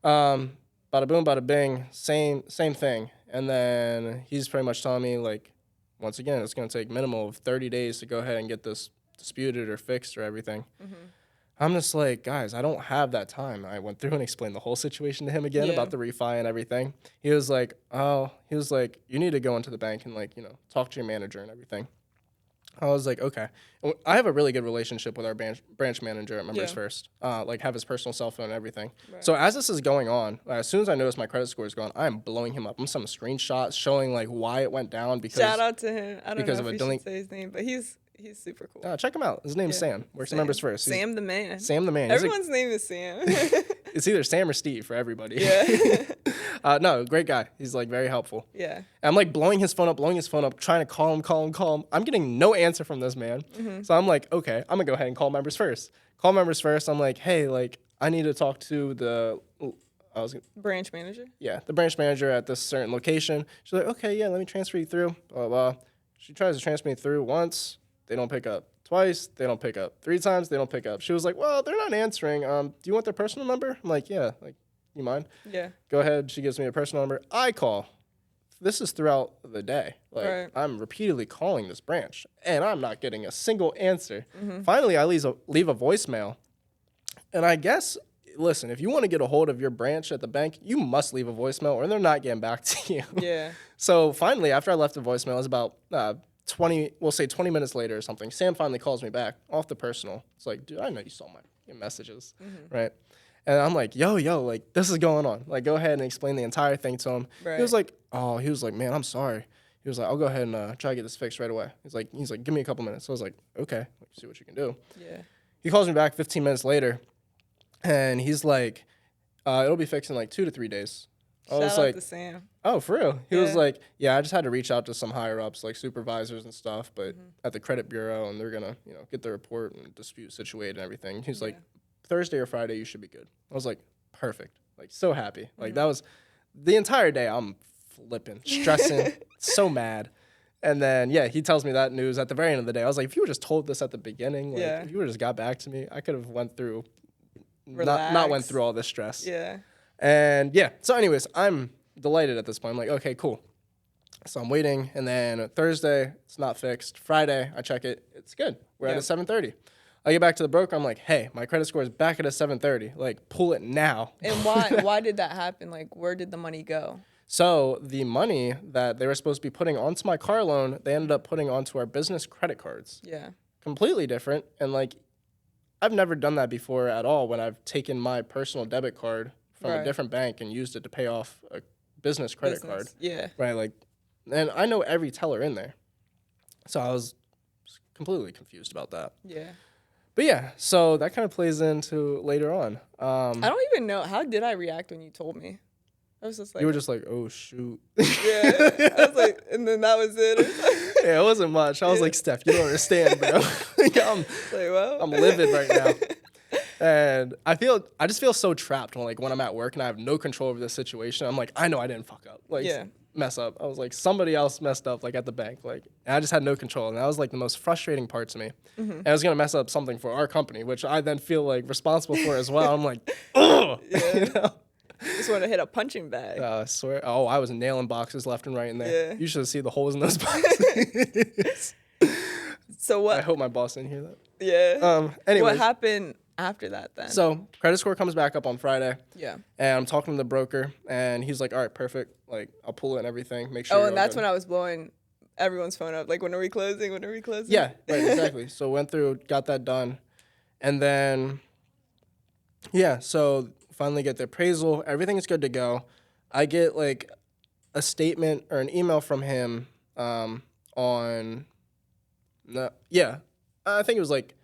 know. Bada boom, bada bing, same thing. And then he's pretty much telling me, like, once again, it's going to take minimum of 30 days to go ahead and get this disputed or fixed or everything. I'm just like, guys, I don't have that time. I went through and explained the whole situation to him again about the refi and everything. He was like, you need to go into the bank and, like, talk to your manager and everything. I was like, okay. I have a really good relationship with our branch manager at Members First. Like, have his personal cell phone and everything. Right. So as this is going on, as soon as I notice my credit score is gone, I am blowing him up. I'm sending screenshots showing, like, why it went down. Because shout out to him. I don't know if we should say his name, but he's super cool. Check him out. His name's Sam. Works at Members First. Sam the man. Sam the man. Everyone's name is Sam. It's either Sam or Steve for everybody. Yeah. No, great guy. He's, like, very helpful. Yeah. And I'm, like, blowing his phone up, trying to call him. I'm getting no answer from this man. So I'm like, okay, I'm going to go ahead and call Members First. I'm like, hey, like, I need to talk to the branch manager? Yeah, the branch manager at this certain location. She's like, okay, yeah, let me transfer you through. Blah, blah. She tries to transfer me through once. They don't pick up. Twice, they don't pick up. 3 times, they don't pick up. She was like, well, they're not answering. Do you want their personal number? I'm like, yeah. Like, you mind? Yeah. Go ahead. She gives me a personal number. I call. This is throughout the day. Like, I'm repeatedly calling this branch, and I'm not getting a single answer. Finally, I leave a voicemail. And I guess, listen, if you want to get a hold of your branch at the bank, you must leave a voicemail, or they're not getting back to you. Yeah. So finally, after I left a voicemail, it was about 20 minutes later or something, Sam finally calls me back off the personal. It's like, dude, I know you saw your messages, right? And I'm like, yo, like, this is going on. Like, go ahead and explain the entire thing to him. Right. He was like, man, I'm sorry. He was like, I'll go ahead and try to get this fixed right away. He's like, give me a couple minutes. So I was like, okay, let's see what you can do. Yeah. He calls me back 15 minutes later, and he's like, it'll be fixed in like 2 to 3 days. I was like, to Sam. Oh, for real? He was like, yeah, I just had to reach out to some higher ups, like supervisors and stuff, but at the credit bureau, and they're gonna, get the report and dispute situated and everything. He's like, Thursday or Friday, you should be good. I was like, perfect. Like, so happy. Like, that was the entire day. I'm flipping, stressing, so mad. And then, he tells me that news at the very end of the day. I was like, if you would just told this at the beginning, like, if you would have just got back to me, I could have went through, not went through all this stress. Yeah. And so anyways, I'm delighted at this point. I'm like, okay, cool. So I'm waiting, and then Thursday, it's not fixed. Friday, I check it. It's good. We're at a 730. I get back to the broker. I'm like, hey, my credit score is back at a 730. Like, pull it now. And why did that happen? Like, where did the money go? So the money that they were supposed to be putting onto my car loan, they ended up putting onto our business credit cards. Yeah. Completely different. And, like, I've never done that before at all when I've taken my personal debit card from a different bank and used it to pay off a business credit card. Yeah. Right, like, and I know every teller in there. So I was completely confused about that. Yeah. But so that kind of plays into later on. I don't even know. How did I react when you told me? I was just like... You were just like, oh, shoot. Yeah. I was like, and then that was it. Yeah, it wasn't much. I was like, Steph, you don't understand, bro. I'm livid right now. And I just feel so trapped when I'm at work and I have no control over this situation. I'm like, I know I didn't fuck up. Like, mess up. I was like, somebody else messed up, like, at the bank. Like, and I just had no control. And that was, like, the most frustrating part to me. And I was going to mess up something for our company, which I then feel, like, responsible for as well. I'm like, ugh! Yeah. You know? Just want to hit a punching bag. I swear. Oh, I was nailing boxes left and right in there. Yeah. You should see the holes in those boxes. So what? I hope my boss didn't hear that. Yeah. Anyways. What happened after that then? So credit score comes back up on Friday. Yeah. And I'm talking to the broker, and he's like, all right, perfect. Like, I'll pull it and everything. Make sure. Oh, and that's when I was blowing everyone's phone up. Like, when are we closing? When are we closing? Yeah, right, exactly. So went through, got that done. And then, yeah, so finally get the appraisal. Everything's good to go. I get, like, a statement or an email from him I think it was, like,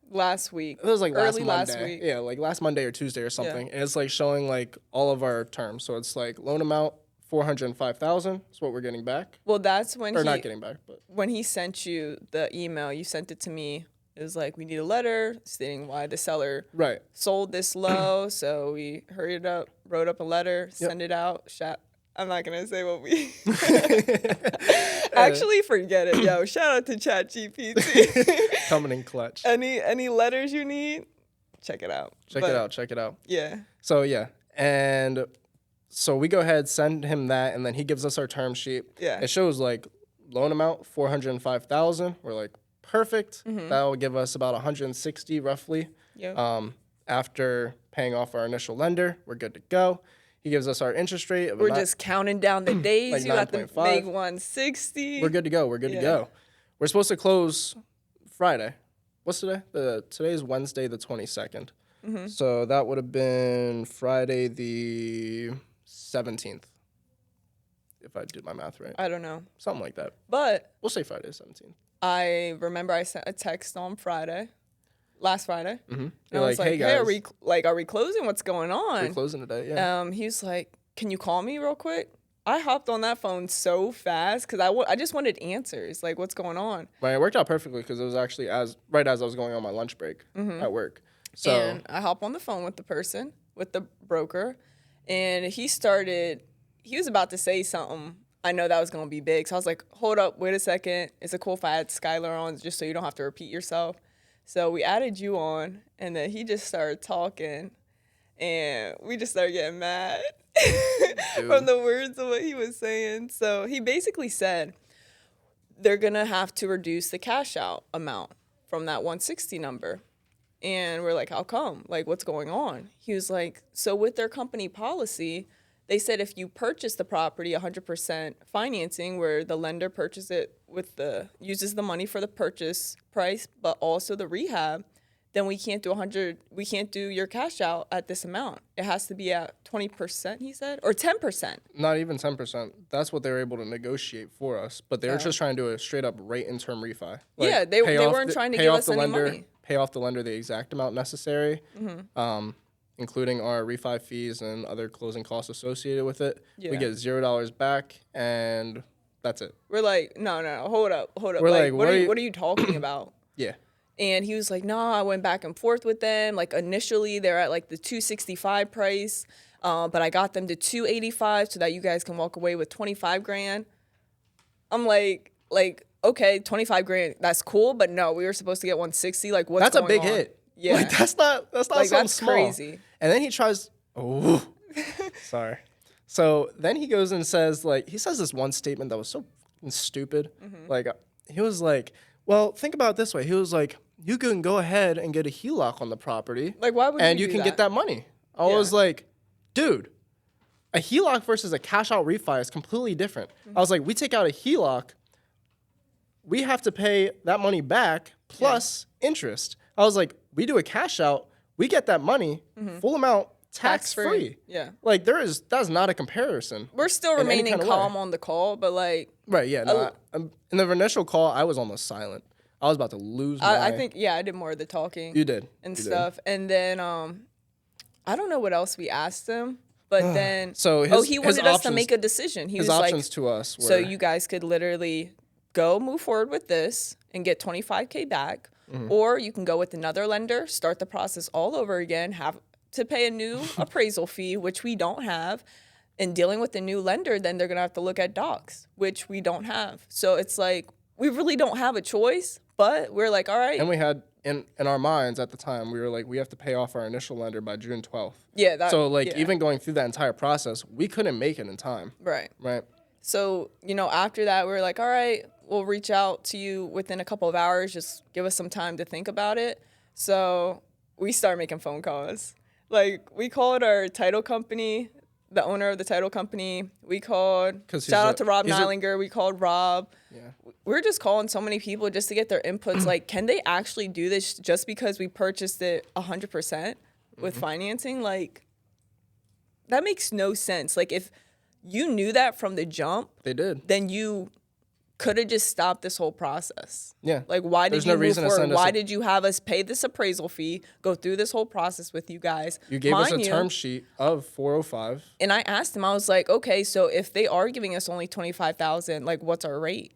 last week. it was, like, Early last last Monday. week. Yeah, like, last Monday or Tuesday or something. And it's, like, showing, like, all of our terms. So it's, like, loan amount, $405,000 is what we're getting back. Well, that's when Or not getting back, but. when he sent you the email, you sent it to me. It was like, we need a letter stating why the seller Right. sold this low. So we hurried up, wrote up a letter, send it out. I'm not going to say what we... Actually, forget it. Yo, shout out to ChatGPT. Coming in clutch. Any letters you need, check it out. Check it out. Yeah. So, yeah. And so we go ahead, send him that, and then he gives us our term sheet. Yeah. It shows, like, loan amount, $405,000. We're like, perfect. That will give us about $160 roughly. Yep. After paying off our initial lender, we're good to go. He gives us our interest rate. We're just counting down the days. Like you got to 9.5. make 160. We're good to go. We're good to go. We're supposed to close Friday. What's today? Today's Wednesday, the 22nd. So that would have been Friday, the 17th. If I did my math right. I don't know. Something like that. But We'll say Friday, the 17th. I remember I sent a text on last Friday. Mm-hmm. And I was like, hey guys, are we closing? What's going on? we're closing today. Yeah. He was like, can you call me real quick? I hopped on that phone so fast because I just wanted answers. Like, what's going on? Right, it worked out perfectly because it was actually right as I was going on my lunch break at work. So And I hop on the phone with the broker, and he was about to say something. I know that was going to be big. So I was like, hold up, wait a second. Is it cool if I add Skyler on just so you don't have to repeat yourself? So we added you on, and then he just started talking, and we just started getting mad from the words of what he was saying. So he basically said they're going to have to reduce the cash out amount from that 160 number. And we're like, how come? Like, what's going on? He was like, so with their company policy, they said if you purchase the property 100% financing, where the lender purchases it uses the money for the purchase price, but also the rehab, then we can't do your cash out at this amount. It has to be at 20%, he said, or 10%. not even 10%. That's what they were able to negotiate for us. But they were just trying to do a straight up rate in term refi. Like, Yeah, they weren't trying to give us any money. Pay off the lender the exact amount necessary, including our refi fees and other closing costs associated with it. Yeah. We get $0 back, and that's it. We're like, no, hold up. We're like, what are you talking about? Yeah. And he was like, no, I went back and forth with them. Like, initially, they're at, like, the $265 price, but I got them to $285 so that you guys can walk away with $25,000. I'm like, okay, $25,000, that's cool, but no, we were supposed to get $160. Like, what's That's going a big on? hit. Yeah. Like, that's not Like, something that's small. crazy. And then he tries, sorry. So then he goes and says, like, he says this one statement that was so stupid. Like, he was like, well, think about it this way. He was like, you can go ahead and get a HELOC on the property. Like, why would and you you do can get that money. I Yeah. was like, dude, a HELOC versus a cash out refi is completely different. I was like, we take out a HELOC, we have to pay that money back plus interest. I was like, we do a cash out, we get that money, full amount, tax free. Yeah. Like, that's not a comparison. We're still in any remaining kind of calm way. on the call, but, like, Right, yeah. No, in the initial call, I was almost silent. I was about to lose my... I think, I did more of the talking. You did. And You stuff. And then, I don't know what else we asked him, but then, So he wanted us to make a decision. He His was options like, to us were... so you guys could literally move forward with this and get $25,000 back, or you can go with another lender, start the process all over again, have to pay a new appraisal fee, which we don't have, in dealing with the new lender, then they're going to have to look at docs, which we don't have. So it's like, we really don't have a choice, but we're like, all right. And we had, in our minds at the time, we were like, we have to pay off our initial lender by June 12th. Yeah. So, like, even going through that entire process, we couldn't make it in time. Right. Right. So, after that, we were like, all right, we'll reach out to you within a couple of hours. Just give us some time to think about it. So we started making phone calls. Like, we called our title company, the owner of the title company. We called, shout out to Rob Nylinger. We called Rob. Yeah. We're just calling so many people just to get their inputs. Like, can they actually do this just because we purchased it 100% with financing? Like, that makes no sense. Like, if you knew that from the jump, they did. Then you could have just stopped this whole process. Yeah. Like, why did you move forward? Why did you have us pay this appraisal fee, go through this whole process with you guys? You gave us a term sheet of 405. And I asked him, I was like, okay, so if they are giving us only $25,000, like, what's our rate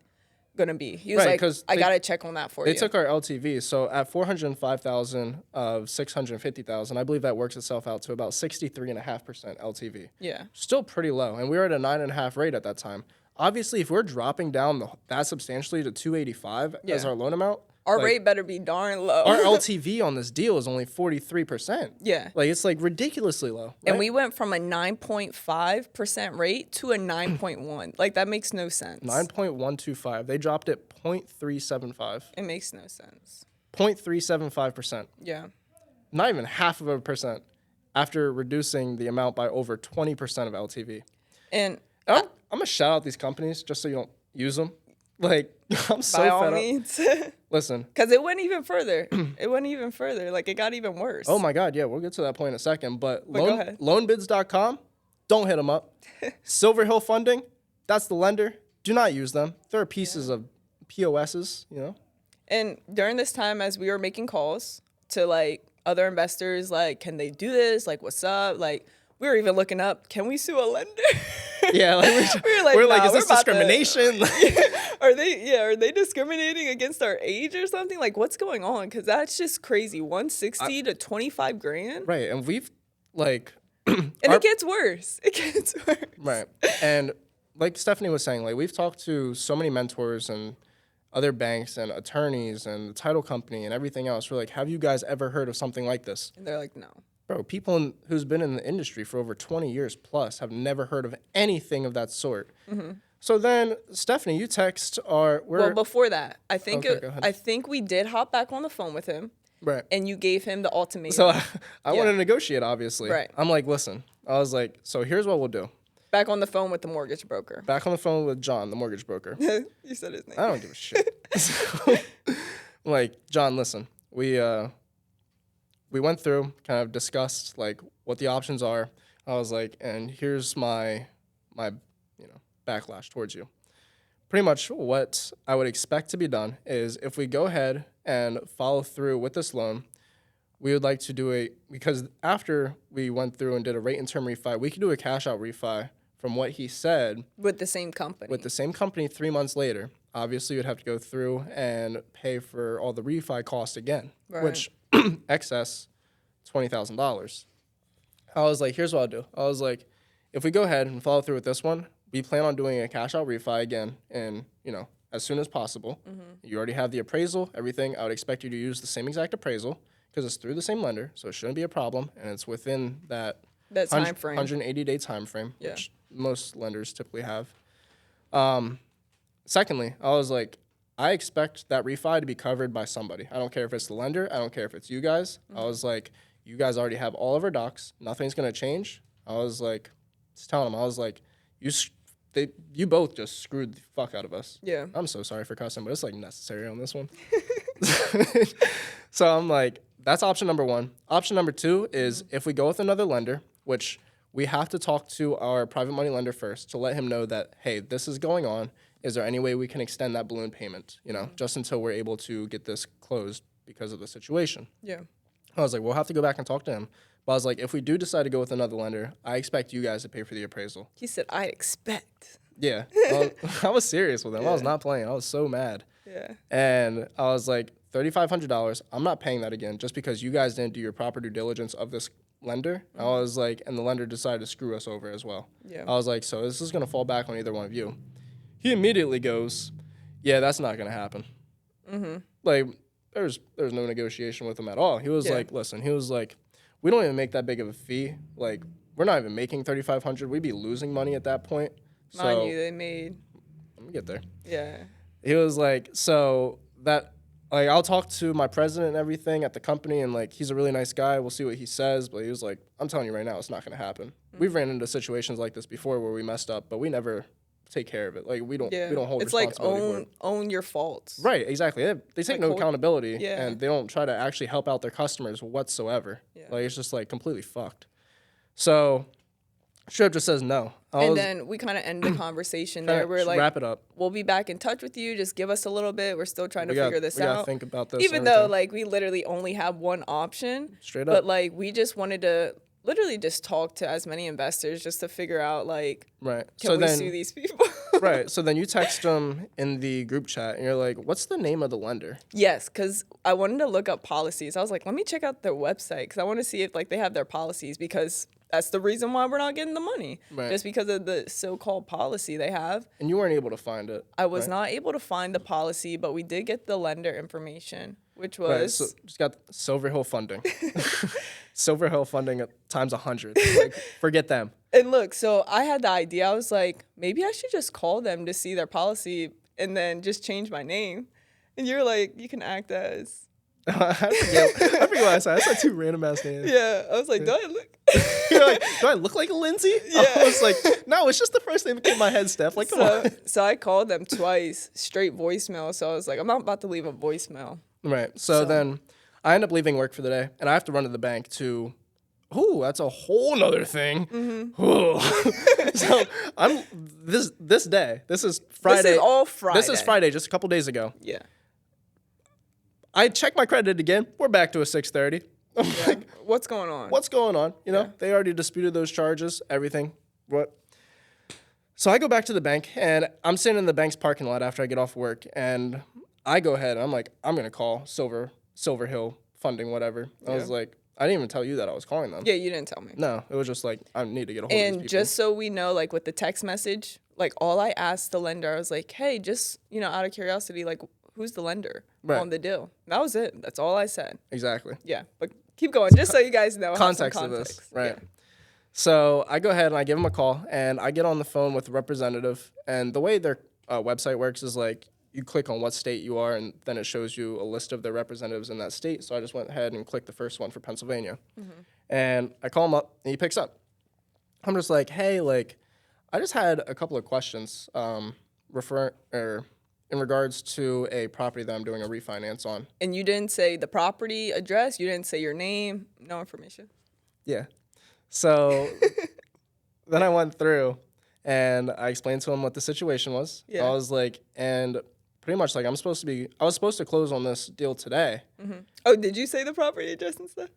gonna be? He was like, I gotta check on that for you. They took our LTV, so at 405,000 of 650,000, I believe that works itself out to about 63.5% LTV. Yeah. Still pretty low, and we were at a 9.5 rate at that time. Obviously, if we're dropping down that substantially to 285 as our loan amount, our rate better be darn low. Our LTV on this deal is only 43%. Yeah. Like, it's like ridiculously low. Right? And we went from a 9.5% rate to a 9.1. Like, that makes no sense. 9.125. They dropped it 0.375. It makes no sense. 0.375%. Yeah. Not even half of a percent after reducing the amount by over 20% of LTV. And I'm going to shout out these companies just so you don't use them. Like, I'm so by all fed means. up. Listen. Because it went even further. Like, it got even worse. Oh, my God. Yeah, we'll get to that point in a second. But go ahead. loanbids.com, don't hit them up. Silver Hill Funding, that's the lender. Do not use them. They're pieces of POSs, And during this time, as we were making calls to, like, other investors, like, can they do this? Like, what's up? Like, we were even looking up, can we sue a lender? Yeah, like we're like, is this discrimination? Are they discriminating against our age or something? Like, what's going on? Because that's just crazy. 160 to 25 grand. Right, and we've like, and it gets worse. It gets worse. Right, and like Stefanie was saying, like we've talked to so many mentors and other banks and attorneys and the title company and everything else. We're like, have you guys ever heard of something like this? And they're like, no. Bro, people who's been in the industry for over 20 years plus have never heard of anything of that sort. Mm-hmm. So then, Stefanie, you text well, before that, I think I think we did hop back on the phone with him. Right. And you gave him the ultimatum. So I want to negotiate, obviously. Right. I'm like, listen. I was like, so here's what we'll do. Back on the phone with the mortgage broker. Back on the phone with John, the mortgage broker. You said his name. I don't give a shit. So, like, John, listen. We went through, kind of discussed like what the options are. I was like, and here's my backlash towards you. Pretty much what I would expect to be done is if we go ahead and follow through with this loan, we would like to do because after we went through and did a rate and term refi, we could do a cash out refi from what he said. With the same company. With the same company 3 months later. Obviously, you'd have to go through and pay for all the refi costs again, which excess $20,000. I was like, here's what I'll do. I was like, if we go ahead and follow through with this one, we plan on doing a cash out refi again and, as soon as possible. Mm-hmm. You already have the appraisal, everything. I would expect you to use the same exact appraisal because it's through the same lender, so it shouldn't be a problem, and it's within that time frame. 180-day time frame, which most lenders typically have. Secondly, I was like, I expect that refi to be covered by somebody. I don't care if it's the lender. I don't care if it's you guys. Mm-hmm. I was like, you guys already have all of our docs. Nothing's going to change. I was like, just telling them, I was like, you both just screwed the fuck out of us. Yeah. I'm so sorry for cussing, but it's like necessary on this one. So I'm like, that's option number one. Option number two is if we go with another lender, which we have to talk to our private money lender first to let him know that, hey, this is going on. Is there any way we can extend that balloon payment, just until we're able to get this closed because of the situation? Yeah. I was like, we'll have to go back and talk to him. But I was like, if we do decide to go with another lender, I expect you guys to pay for the appraisal. He said, I expect. Yeah. I was serious with him. Yeah. I was not playing. I was so mad. Yeah. And I was like, $3,500, I'm not paying that again just because you guys didn't do your proper due diligence of this lender. I was like, and the lender decided to screw us over as well. Yeah. I was like, so this is going to fall back on either one of you. He immediately goes, yeah, that's not going to happen. Like, there's no negotiation with him at all. He was like, listen, he was like, we don't even make that big of a fee. Like, we're not even making $3,500. We'd be losing money at that point. Mind you, they made. Let me get there. Yeah. He was like, so that, like, I'll talk to my president and everything at the company, and, like, he's a really nice guy. We'll see what he says. But he was like, I'm telling you right now, it's not going to happen. We've ran into situations like this before where we messed up, but we never take care of it. Like, we don't hold it's like responsibility for it. own your faults. Right, exactly. They take no accountability, yeah. and they don't try to actually help out their customers whatsoever. Yeah. Like, it's just, like, completely fucked. So, Strip just says no. Then we kind of end the conversation there. We're like, wrap it up. We'll be back in touch with you. Just give us a little bit. We're still trying to figure this out. We gotta think about this. Even though, like, we literally only have one option. Straight up. But, like, we just wanted to literally just talk to as many investors just to figure out, like, right. Can we sue these people? Right. So then you text them in the group chat, and you're like, what's the name of the lender? Yes, because I wanted to look up policies. I was like, let me check out their website because I want to see if, like, they have their policies because that's the reason why we're not getting the money. Right. Just because of the so-called policy they have. And you weren't able to find it. I was not able to find the policy, but we did get the lender information, which was... Right, so just got Silver Hill Funding. Silver Hill Funding times 100. Like, forget them. And look, so I had the idea. I was like, maybe I should just call them to see their policy and then just change my name. And you're like, you can act as... I forget what I said. I said two random ass names. Yeah. I was like, do I look... You're like, do I look like a Lindsay? Yeah. I was like, no, it's just the first name that came in my head, Steph. Like, come on. So I called them twice, straight voicemail. So I was like, I'm not about to leave a voicemail. Right. So then I end up leaving work for the day, and I have to run to the bank to... Ooh, that's a whole nother thing. So I'm this day. This is Friday. This is all Friday. This is Friday, just a couple days ago. Yeah. I checked my credit again. We're back to a 630. I'm like, what's going on? What's going on? You know, they already disputed those charges, everything. What? So I go back to the bank, and I'm sitting in the bank's parking lot after I get off work, and I go ahead, and I'm like, I'm gonna call Silver Hill Funding, whatever. I was like, I didn't even tell you that I was calling them. Yeah, you didn't tell me. No, it was just like, I need to get a hold of these people. And just so we know, like with the text message, like all I asked the lender, I was like, hey, just, you know, out of curiosity, like who's the lender on the deal? That was it. That's all I said. Exactly. Yeah, but keep going, just so you guys know. Context of this, right? Yeah. So I go ahead and I give them a call, and I get on the phone with the representative. And the way their website works is like, you click on what state you are, and then it shows you a list of their representatives in that state. So I just went ahead and clicked the first one for Pennsylvania. And I call him up, and he picks up. I'm just like, hey, like, I just had a couple of questions in regards to a property that I'm doing a refinance on. And you didn't say the property address? You didn't say your name? No information? Yeah. So then I went through, and I explained to him what the situation was. Yeah. I was like, and... pretty much like I was supposed to close on this deal today. Oh, did you say the property address and stuff?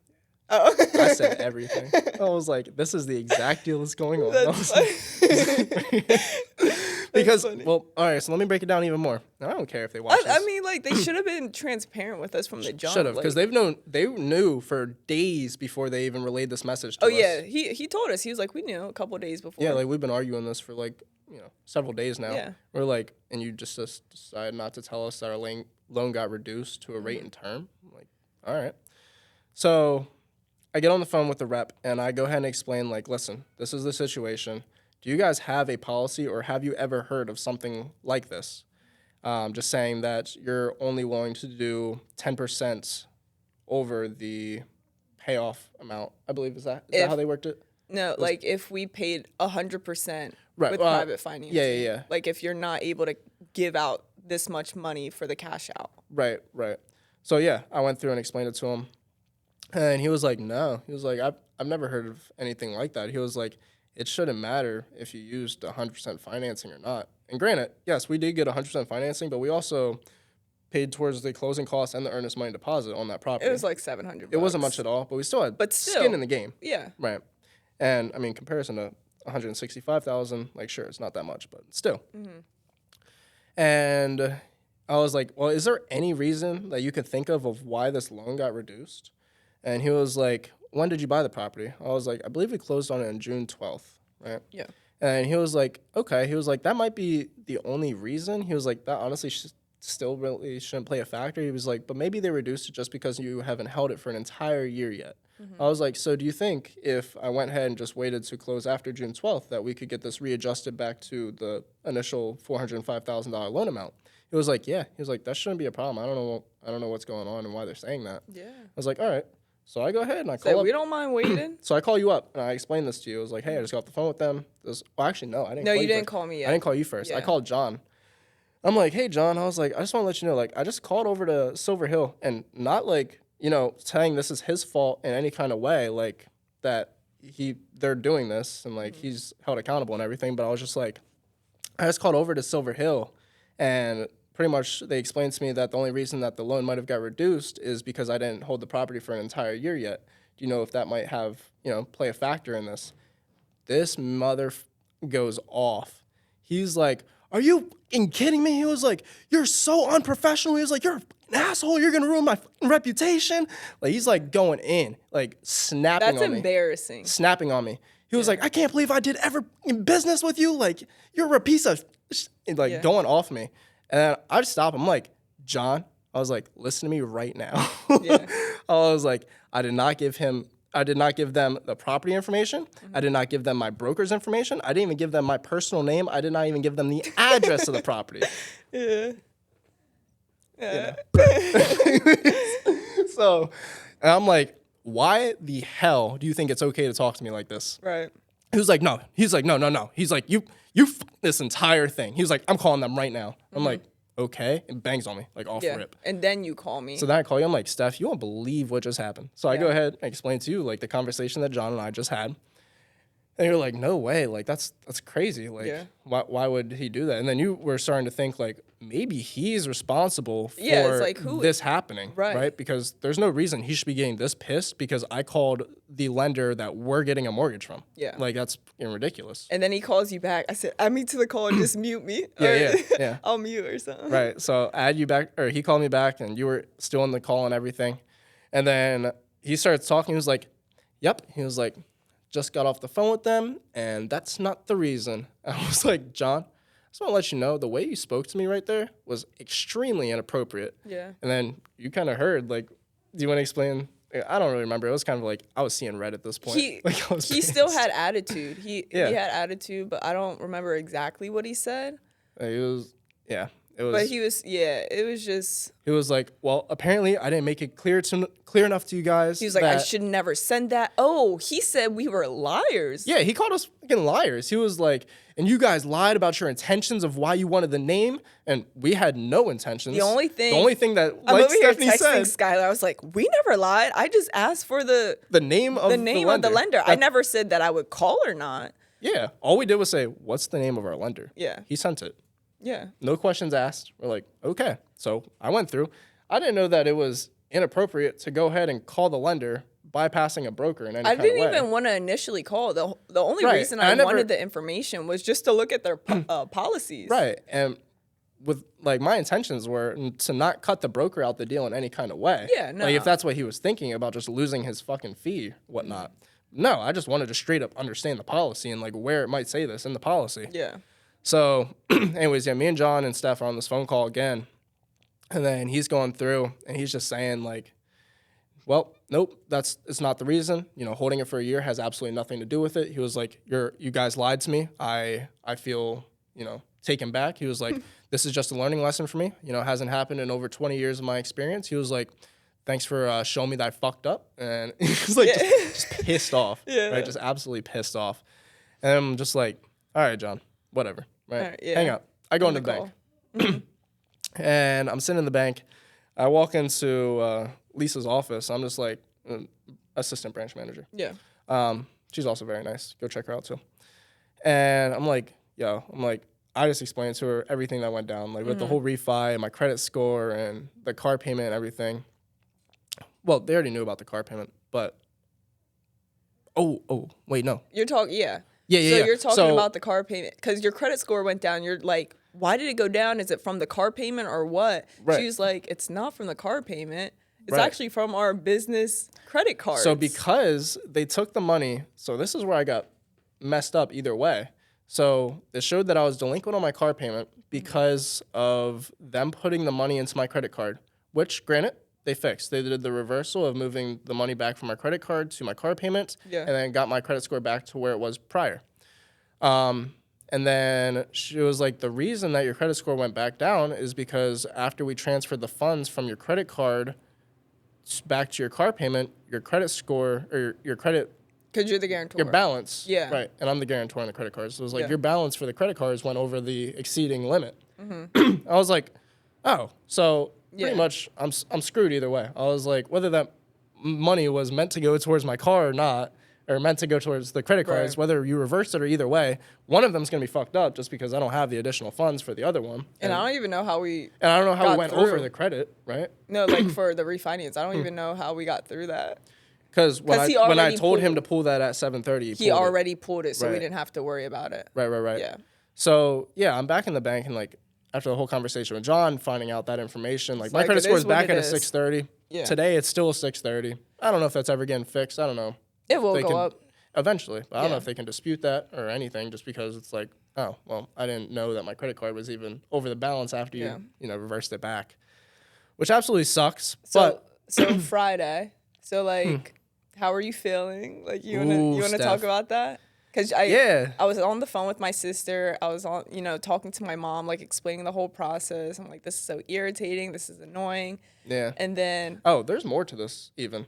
Oh. I said everything. I was like, this is the exact deal that's going on. That's because, well, all right, so let me break it down even more. Now, I don't care if they watch this. I mean, like, they should have been transparent with us from the jump. Should have, because they knew for days before they even relayed this message to us. Oh, yeah, he told us. He was like, we knew a couple of days before. Yeah, like, we've been arguing this for, like, several days now. Yeah. We're like, and you just decided not to tell us that our loan got reduced to a rate and term. I'm like, all right. So I get on the phone with the rep, and I go ahead and explain, like, listen, this is the situation. Do you guys have a policy, or have you ever heard of something like this? Just saying that you're only willing to do 10% over the payoff amount, I believe. Is that how they worked it? No, like if we paid 100% right. with private financing. Yeah. Like if you're not able to give out this much money for the cash out. Right. So, yeah, I went through and explained it to him. And he was like, no. He was like, I've never heard of anything like that. He was like, it shouldn't matter if you used 100% financing or not. And granted, yes, we did get 100% financing, but we also paid towards the closing costs and the earnest money deposit on that property. It was like $700. It wasn't much at all, but we still had skin in the game. Yeah. Right. And, I mean, comparison to $165,000, like, sure, it's not that much, but still. And I was like, well, is there any reason that you could think of why this loan got reduced? And he was like, when did you buy the property? I was like, I believe we closed on it on June 12th, right? Yeah. And he was like, okay. He was like, that might be the only reason. He was like, that honestly still really shouldn't play a factor. He was like, but maybe they reduced it just because you haven't held it for an entire year yet. I was like, so do you think if I went ahead and just waited to close after June 12th that we could get this readjusted back to the initial $405,000 loan amount? He was like, yeah. He was like, that shouldn't be a problem. I don't know what's going on and why they're saying that. Yeah. I was like, all right. So I go ahead and I So call up. we don't mind waiting. So I call you up and I explain this to you. I was like, hey, I just got off the phone with them. Well, actually, no, I didn't. No, call you didn't first. call me yet. I didn't call you first. Yeah. I called John. I'm like, hey, John. I was like, I just want to let you know, like, I just called over to Silver Hill and not like, saying this is his fault in any kind of way, like that they're doing this and like he's held accountable and everything. But I was just like, I just called over to Silver Hill and pretty much they explained to me that the only reason that the loan might have got reduced is because I didn't hold the property for an entire year yet. Do you know if that might have, play a factor in this? This mother goes off. He's like, are you fucking kidding me? He was like, you're so unprofessional. He was like, you're an asshole. You're going to ruin my reputation. Like, he's like going in, like snapping on me. That's embarrassing. Snapping on me. He was like, I can't believe I did ever in business with you. Like, you're a piece of going off me. And I just stop him. I'm like, John, I was like, listen to me right now. Yeah. I was like, I did not give them the property information. I did not give them my broker's information. I didn't even give them my personal name. I did not even give them the address of the property. Yeah. Yeah. So, and I'm like, why the hell do you think it's okay to talk to me like this? Right. He was like, no. He's like, no. He's like, you this entire thing. He was like, I'm calling them right now. I'm like, okay, and bangs on me, like off rip. And then you call me. So then I call you, I'm like, Steph, you won't believe what just happened. So I go ahead and explain to you, like, the conversation that John and I just had. And you're like, no way, like, that's crazy. Like, why would he do that? And then you were starting to think, like, maybe he's responsible for it's like, this happening, right? Because there's no reason he should be getting this pissed because I called the lender that we're getting a mortgage from. Yeah. Like, that's ridiculous. And then he calls you back. I said, add me to the call and just mute me. Yeah. I'll mute or something. Right. So add you back, or he called me back and you were still on the call and everything. And then he started talking. He was like, yep. He was like, just got off the phone with them and that's not the reason. I was like, John, I just want to let you know the way you spoke to me right there was extremely inappropriate. Yeah. And then you kind of heard, like, do you want to explain? I don't really remember. It was kind of like I was seeing red at this point. He still had attitude. He had attitude, but I don't remember exactly what he said. It was. But it was just. He was like, well, apparently I didn't make it clear enough to you guys. He was like, I should never send that. Oh, he said we were liars. Yeah, he called us fucking liars. He was like, and you guys lied about your intentions of why you wanted the name, and we had no intentions. The only thing that, I'm like over here Stefanie texting said, Skyler. I was like, we never lied. I just asked for the name of the lender. I never said that I would call or not. Yeah, all we did was say, what's the name of our lender? Yeah. He sent it. Yeah. No questions asked. We're like, okay. So I went through. I didn't know that it was inappropriate to go ahead and call the lender bypassing a broker in any kind of way. I didn't even want to initially call. The only reason I wanted the information was just to look at their policies. Right. And with like my intentions were to not cut the broker out the deal in any kind of way. Yeah, no. Like if that's what he was thinking about, just losing his fucking fee, whatnot. No, I just wanted to straight up understand the policy and like where it might say this in the policy. Yeah. So, anyways, me and John and Steph are on this phone call again. And then he's going through and he's just saying like, well, nope, it's not the reason. Holding it for a year has absolutely nothing to do with it. He was like, you guys lied to me. I feel, taken back. He was like, this is just a learning lesson for me. It hasn't happened in over 20 years of my experience. He was like, thanks for showing me that I fucked up. And he was like, just pissed off. Yeah. Right? Just absolutely pissed off. And I'm just like, all right, John, whatever. Right? Hang up. I go into the bank. And I'm sitting in the bank. I walk into Lisa's office. I'm just like, assistant branch manager. Yeah. She's also very nice. Go check her out too. And I'm like, I just explained to her everything that went down, like with the whole refi and my credit score and the car payment and everything. Well, they already knew about the car payment, but wait, no. You're talking, Yeah. So you're talking about the car payment because your credit score went down. You're like, why did it go down? Is it from the car payment or what? Right. She was like, it's not from the car payment. It's actually from our business credit cards. So because they took the money, so this is where I got messed up either way. So it showed that I was delinquent on my car payment because of them putting the money into my credit card, which, granted, they fixed. They did the reversal of moving the money back from my credit card to my car payment, and then got my credit score back to where it was prior. And then she was like, the reason that your credit score went back down is because after we transferred the funds from your credit card back to your car payment, your credit score or your credit, because you're the guarantor, your balance, yeah, right, and I'm the guarantor on the credit cards. So it was like Yeah. your balance for the credit cards went over the exceeding limit. I was like, oh, so pretty much I'm screwed either way. I was like, whether that money was meant to go towards my car or not, or meant to go towards the credit cards, whether you reversed it or either way, one of them's gonna be fucked up just because I don't have the additional funds for the other one. And I don't even know how we. And I don't know how we got went through. over the credit, right? No, like for the refinance, I don't even know how we got through that. Because when I already told him to pull that at 7:30, He already pulled it, so we Right. didn't have to worry about it. Right. Yeah. So yeah, I'm back in the bank, and like after the whole conversation with John, finding out that information, like my like, credit it score is is what back it at a is. 630. Yeah. Today it's still a 630. I don't know if that's ever getting fixed. I don't know. It will They go can- up. Eventually, but I don't know Yeah. if they can dispute that or anything, just because it's like, oh, well, I didn't know that my credit card was even over the balance after Yeah. you reversed it back, which absolutely sucks. So Friday. So like, how are you feeling? Like you wanna Steph. talk about that? Because Yeah. I was on the phone with my sister. I was on talking to my mom, like explaining the whole process. I'm like, this is so irritating. This is annoying. Yeah. And then There's more to this even.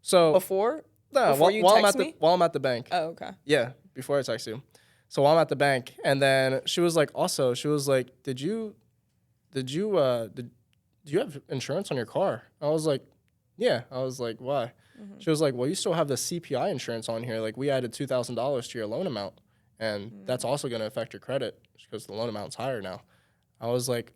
So before you while text me. while I'm at the bank. Oh, okay. Yeah, before I text you. So while I'm at the bank, and then she was like, did you have insurance on your car? I was like, yeah. I was like, why? She was like, well, you still have the CPI insurance on here. Like, we added $2,000 to your loan amount, and that's also going to affect your credit because the loan amount's higher now. I was like,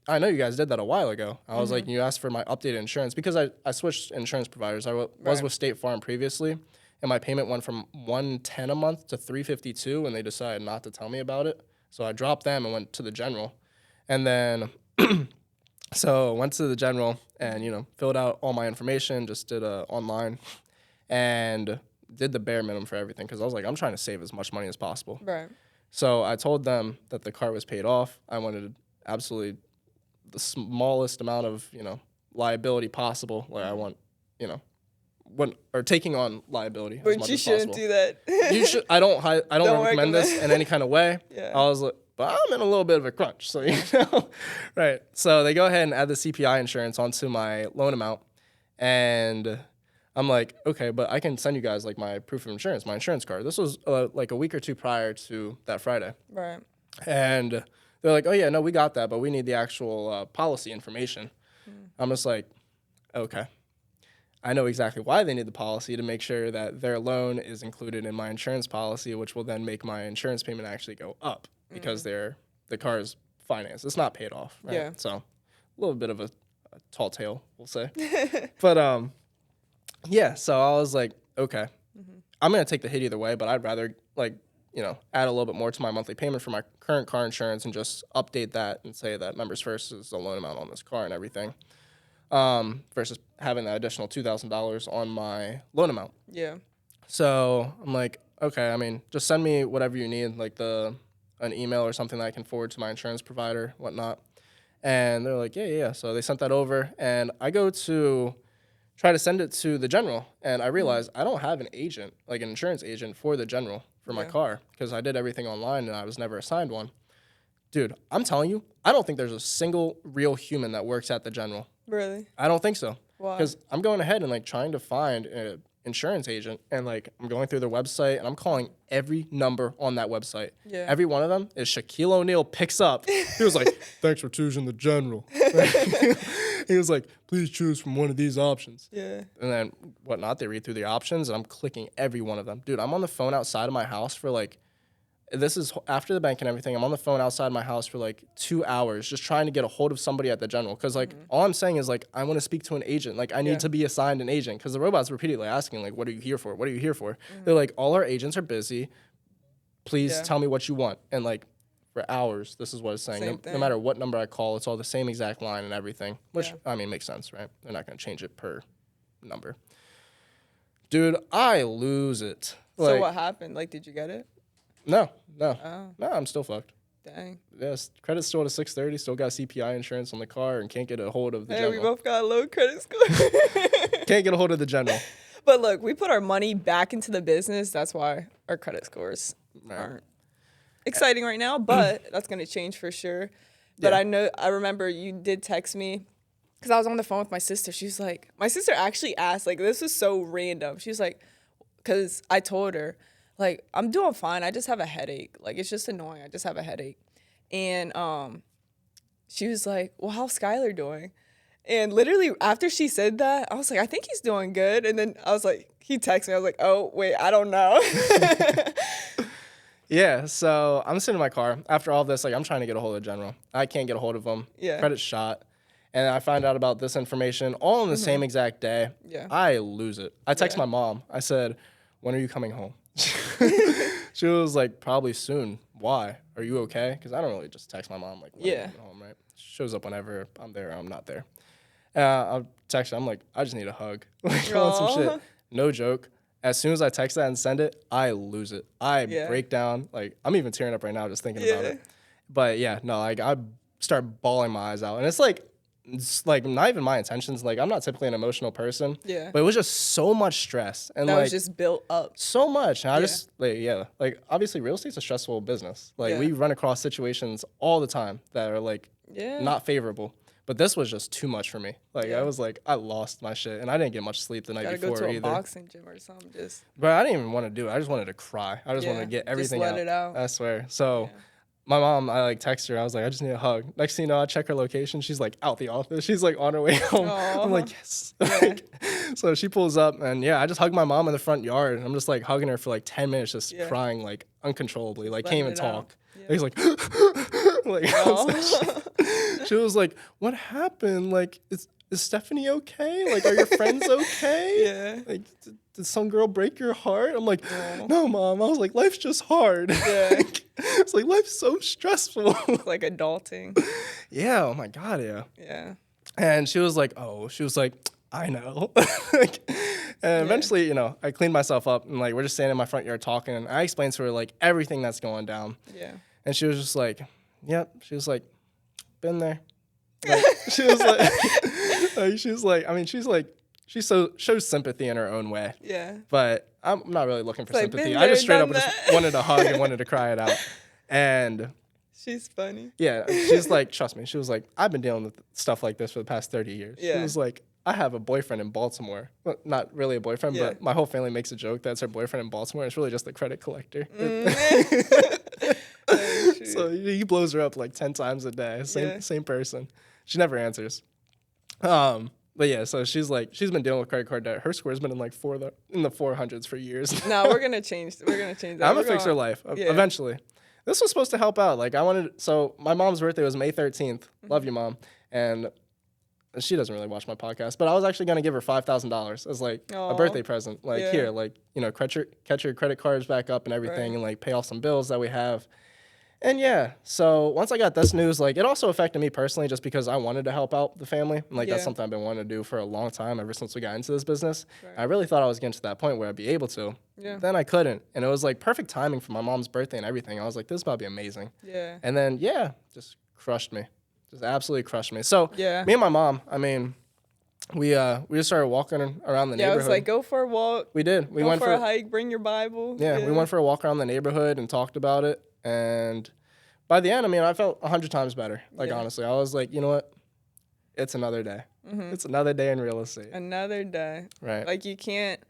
I know you guys did that a while ago. I was like, you asked for my updated insurance because I switched insurance providers. I was with State Farm previously, and my payment went from $110 a month to $352, and they decided not to tell me about it. So I dropped them and went to the General, and then so went to the General and filled out all my information, just did online, and did the bare minimum for everything because I was like, I'm trying to save as much money as possible. Right. So I told them that the car was paid off. I wanted absolutely the smallest amount of liability possible. Like I want taking on liability as But much you as shouldn't possible. do that. You should. I don't recommend this in any kind of way. Yeah. I was like, but I'm in a little bit of a crunch, so right. So they go ahead and add the CPI insurance onto my loan amount, and I'm like, okay, but I can send you guys like my proof of insurance, my insurance card. This was like a week or two prior to that Friday, Right. and they're like, oh yeah, no, we got that, but we need the actual policy information. I'm just like, okay. I know exactly why they need the policy to make sure that their loan is included in my insurance policy, which will then make my insurance payment actually go up because the car is financed. It's not paid off, right? Yeah. So a little bit of a tall tale, we'll say. But yeah, so I was like, okay, I'm going to take the hit either way, but I'd rather add a little bit more to my monthly payment for my current car insurance and just update that and say that Members First is the loan amount on this car and everything. Versus having that additional $2,000 on my loan amount. Yeah. So I'm like, okay, I mean, just send me whatever you need, like an email or something that I can forward to my insurance provider, whatnot. And they're like, yeah. So they sent that over, and I go to try to send it to the General, and I realize I don't have an agent, like an insurance agent for the General for my car because I did everything online and I was never assigned one. Dude, I'm telling you, I don't think there's a single real human that works at the General. Really? I don't think so. Why? Because I'm going ahead and trying to find an insurance agent, and I'm going through their website and I'm calling every number on that website. Yeah. Every one of them is Shaquille O'Neal picks up. He was like, thanks for choosing the General. He was like, please choose from one of these options. Yeah. And then whatnot, they read through the options and I'm clicking every one of them. Dude, I'm on the phone outside of my house for this is after the bank and everything. I'm on the phone outside my house for 2 hours just trying to get a hold of somebody at the General. Because all I'm saying is I want to speak to an agent. I need to be assigned an agent. Because the robot's repeatedly asking what are you here for? What are you here for? They're like, all our agents are busy. Please tell me what you want. And for hours. This is what it's saying. Same No thing. matter what number I call, it's all the same exact line and everything, which, Yeah. I mean, makes sense, right? They're not going to change it per number. Dude, I lose it. So what happened? Like, did you get it? No. Oh, No, I'm still fucked. dang. Yes, credit's still at a 630, still got CPI insurance on the car, and can't get a hold of the Hey, general. we both got a low credit score. Can't get a hold of the general. But look, we put our money back into the business. That's why our credit scores aren't exciting right now, but that's going to change for sure. But Yeah. I remember you did text me because I was on the phone with my sister. She's like, my sister actually asked, like, this is so random. She's like, because I told her, like, I'm doing fine. I just have a headache. Like, it's just annoying. I just have a headache. And she was like, well, how's Skyler doing? And literally after she said that, I was like, I think he's doing good. And then I was like, he texted me. I was like, oh, wait, I don't know. Yeah, so I'm sitting in my car. After all this, like, I'm trying to get a hold of General. I can't get a hold of him. Yeah. Credit's shot. And I find out about this information all in the same exact day. Yeah. I lose it. I text my mom. I said, when are you coming home? She was like, probably soon. Why? Are you okay? Because I don't really just text my mom, like, when are you coming home, right? She shows up whenever I'm there or I'm not there. I'll text her. I'm like, I just need a hug. Like, I want some Aw. shit. No joke. As soon as I text that and send it, I lose it. I break down. Like, I'm even tearing up right now just thinking about it. But yeah, no, like, I start bawling my eyes out. And it's like not even my intentions. Like, I'm not typically an emotional person. Yeah. But it was just so much stress. And That like, was just built up. so much. And I just, like, obviously real estate's a stressful business. Like, we run across situations all the time that are like not favorable. But this was just too much for me. Like, I was like, I lost my shit. And I didn't get much sleep the night Gotta before go to either. a boxing gym or something. Just But I didn't even want to do it. I just wanted to cry. I just wanted to get everything just let it out. I swear. So my mom, I like text her. I was like, I just need a hug. Next thing you know, I check her location. She's like out the office. She's like on her way home. I'm like, yes. Like, so she pulls up and I just hug my mom in the front yard. I'm just like hugging her for like 10 minutes, just crying like uncontrollably. Like, can't even talk. He's like, like, she was like, what happened? Like, is Stefanie okay? Like, are your friends okay? Like, did some girl break your heart? I'm like, no, Mom. I was like, life's just hard. It's like, life's so stressful. like adulting. Yeah. Oh my God. Yeah. Yeah. And she was like, I know. And eventually, I cleaned myself up and like, we're just standing in my front yard talking. And I explained to her like everything that's going down. Yeah. And she was just like, yep. She was like, been there. Like, she was like, I mean, she shows sympathy in her own way. Yeah. But I'm not really looking for Like, sympathy. been I just there, straight up done just that. wanted to hug and wanted to cry it out. And She's funny. yeah, she's like, trust me. She was like, I've been dealing with stuff like this for the past 30 years. She was like, I have a boyfriend in Baltimore. Well, not really a boyfriend, but my whole family makes a joke that's her boyfriend in Baltimore. It's really just a credit collector. So he blows her up like 10 times a day. Same person. She never answers. But yeah, so she's been dealing with credit card debt. Her score's been in like in the 400s for years. No, we're gonna change that. I'm gonna fix her life eventually. This was supposed to help out. Like, so my mom's birthday was May 13th. Love you, Mom. And she doesn't really watch my podcast, but I was actually going to give her $5,000 as like a birthday present. Like, here, like, catch your credit cards back up and everything and like pay off some bills that we have. And so once I got this news, like, it also affected me personally just because I wanted to help out the family. And like, that's something I've been wanting to do for a long time ever since we got into this business. I really thought I was getting to that point where I'd be able to. Then I couldn't. And it was like perfect timing for my mom's birthday and everything. I was like, this is about to be amazing. And then, just crushed me. Just absolutely crushed me. So me and my mom, I mean, we just started walking around the neighborhood. I was like, go for a walk. We did. We went for a hike, bring your Bible. We went for a walk around the neighborhood and talked about it. And by the end, I mean, I felt 100 times better. Like, honestly, I was like, you know what? It's another day. It's another day in real estate. Another day. Right. Like, you can't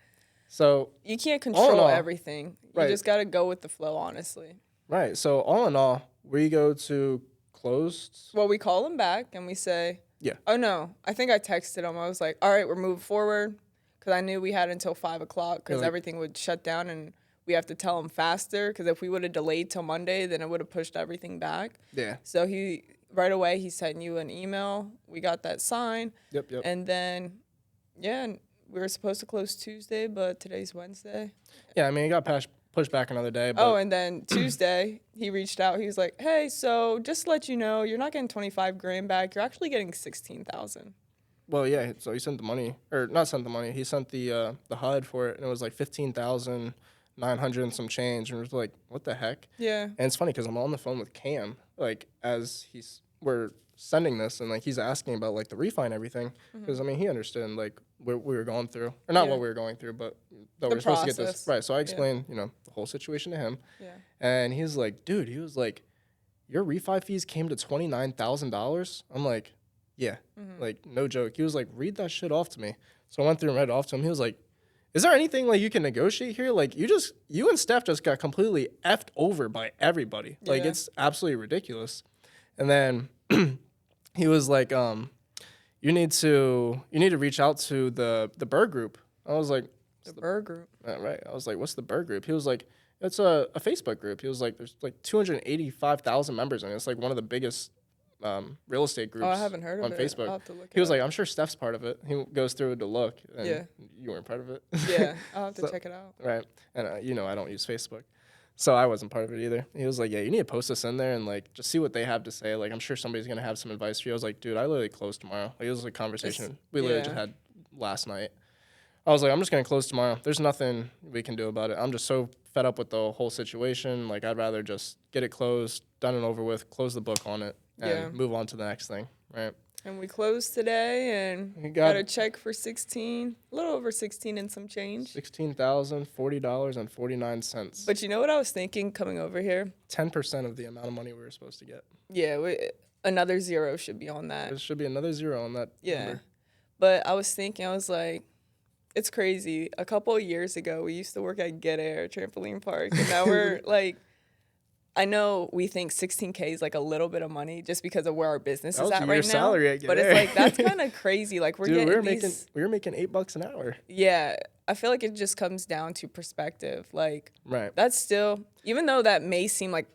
all, control everything. You just got to go with the flow, honestly. Right. So all in all, we go to closed. Well, we call them back and we say, oh, no. I think I texted them. I was like, all right, we're moving forward. Because I knew we had until 5 o'clock because everything would shut down and we have to tell him faster because if we would have delayed till Monday, then it would have pushed everything back. Yeah. So right away, he sent you an email. We got that sign. Yep. And then, we were supposed to close Tuesday, but today's Wednesday. Yeah, I mean, it got push back another day. But Oh, and then Tuesday, he reached out. He was like, hey, so just to let you know, you're not getting 25 grand back. You're actually getting 16,000. well, yeah. So he sent the money, or not sent the money. He sent the HUD for it, and it was like 15,900 and some change. And it was like, what the heck? Yeah. And it's funny because I'm on the phone with Cam, like as we're sending this, and like he's asking about like the refi and everything, because I mean he understood like what we were going through, or not Yeah. what we were going through, but that The we're supposed to get this process. right. So I explained, you know, the whole situation to him, Yeah. and he's like, dude, he was like, your refi fees came to $29,000. I'm like, yeah, like no joke. He was like, read that shit off to me. So I went through and read it off to him. He was like, is there anything like you can negotiate here? Like you and Steph just got completely effed over by everybody. Like Yeah. it's absolutely ridiculous. And then he was like, you need to reach out to the Burr group. I was like, The Burr group. right. I was like, what's the Burr group? He was like, it's a Facebook group. He was like, there's like 285,000 members in it. It's like one of the biggest real estate groups Oh, I haven't heard of on it. Facebook. I'll have to look He was it up. like, I'm sure Steph's part of it. He goes through it to look. And Yeah. you weren't part of it. Yeah, I'll have to So- check it out. Right. And, you know, I don't use Facebook. So I wasn't part of it either. He was like, yeah, you need to post this in there and, like, just see what they have to say. Like, I'm sure somebody's going to have some advice for you. I was like, dude, I literally close tomorrow. Like, it was a conversation we literally just had last night. I was like, I'm just going to close tomorrow. There's nothing we can do about it. I'm just so fed up with the whole situation. Like, I'd rather just get it closed, done and over with, close the book on it, and move on to the next thing, right? And we closed today and We got got a check for 16, a little over 16 and some change. $16,040.49. But you know what I was thinking coming over here? 10% of the amount of money we were supposed to get. Yeah, another zero should be on that. There should be another zero on that number. But I was thinking, I was like, it's crazy. A couple of years ago, we used to work at Get Air Trampoline Park. And now we're like, I know we think 16K is like a little bit of money just because of where our business is at right now. Salary at Get but Air. it's like, that's kind of crazy. Like we're Dude, getting we were making $8 an hour. Yeah, I feel like it just comes down to perspective. Like, Right. that's still, even though that may seem like,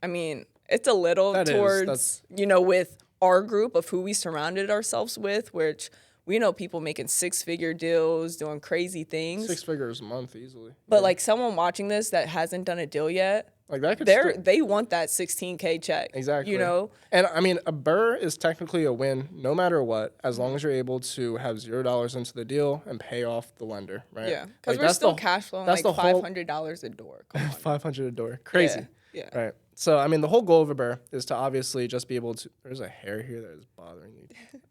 I mean, it's a little towards, you know, with our group of who we surrounded ourselves with, which we know people making 6-figure deals, doing crazy things. 6 figures a month easily. But like someone watching this that hasn't done a deal yet, like that could they want that 16K check. Exactly. You know? And I mean, a burr is technically a win no matter what, as long as you're able to have $0 into the deal and pay off the lender, right? Yeah. Because Like, we're still cash flowing like $500 a door. Come on. 500 a door. Crazy. Yeah. Right. So, I mean, the whole goal of a burr is to obviously just be able to. There's a hair here that is bothering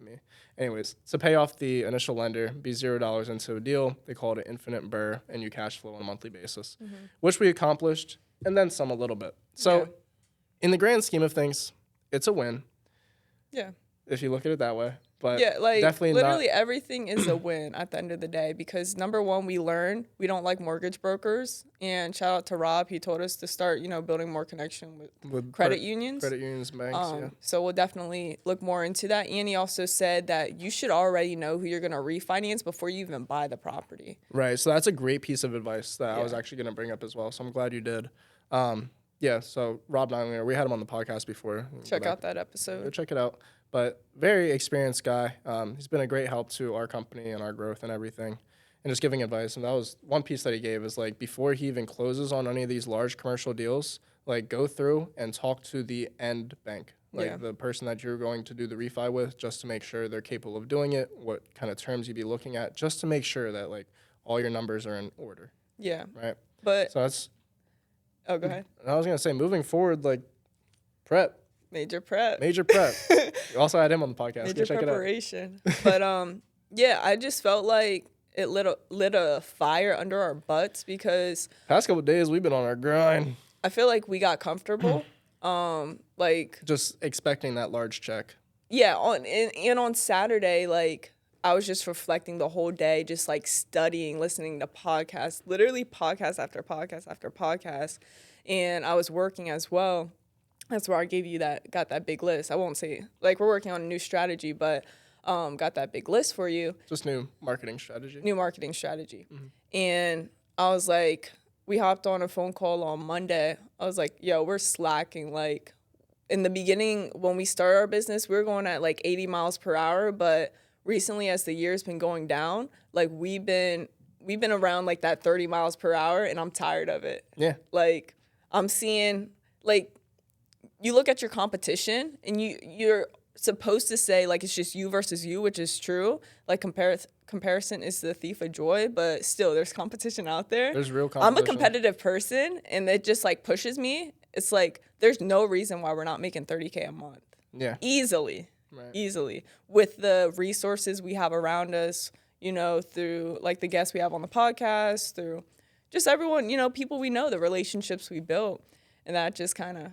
me. Anyways, to pay off the initial lender, be $0 into a deal. They call it an infinite burr, and you cash flow on a monthly basis, which we accomplished, and then some a little bit. So, in the grand scheme of things, it's a win. Yeah. If you look at it that way. But yeah, like definitely literally everything is a win at the end of the day because number one, we learned we don't like mortgage brokers. And shout out to Rob, he told us to start, you know, building more connection with credit unions. Credit unions, banks, So we'll definitely look more into that. And he also said that you should already know who you're going to refinance before you even buy the property. Right. So that's a great piece of advice that I was actually going to bring up as well. So I'm glad you did. Yeah. So Rob Nylinger, we had him on the podcast before. Check out that episode. Go check it out. But very experienced guy. He's been a great help to our company and our growth and everything. And just giving advice. And that was one piece that he gave is like before he even closes on any of these large commercial deals, like go through and talk to the end bank. Like the person that you're going to do the refi with, just to make sure they're capable of doing it, what kind of terms you'd be looking at, just to make sure that like all your numbers are in order. Yeah. Right. But so that's. Oh, go ahead. I was gonna say moving forward, like prep. Major prep. You also had him on the podcast. Major Go check preparation. But yeah, I just felt like it lit a fire under our butts because past couple of days we've been on our grind. I feel like we got comfortable. Like just expecting that large check. Yeah, on Saturday, like I was just reflecting the whole day, just like studying, listening to podcasts, literally podcast after podcast after podcast. And I was working as well. That's where I got that big list. I won't say, like, we're working on a new strategy, but got that big list for you. Just new marketing strategy. And I was like, we hopped on a phone call on Monday. I was like, yo, we're slacking. Like, in the beginning, when we started our business, we were going at like 80 miles per hour. But recently, as the year's been going down, like we've we've been around like that 30 miles per hour, and I'm tired of it. Yeah. Like, I'm seeing, like, you look at your competition, and you're supposed to say, like, it's just you versus you, which is true. Like, comparison is the thief of joy, but still, there's competition out there. There's real competition. I'm a competitive person, and it just, like, pushes me. It's like, there's no reason why we're not making $30K a month. Yeah. Easily. Right. Easily. With the resources we have around us, you know, through, like, the guests we have on the podcast, through just everyone, you know, people we know, the relationships we built. And that just kind of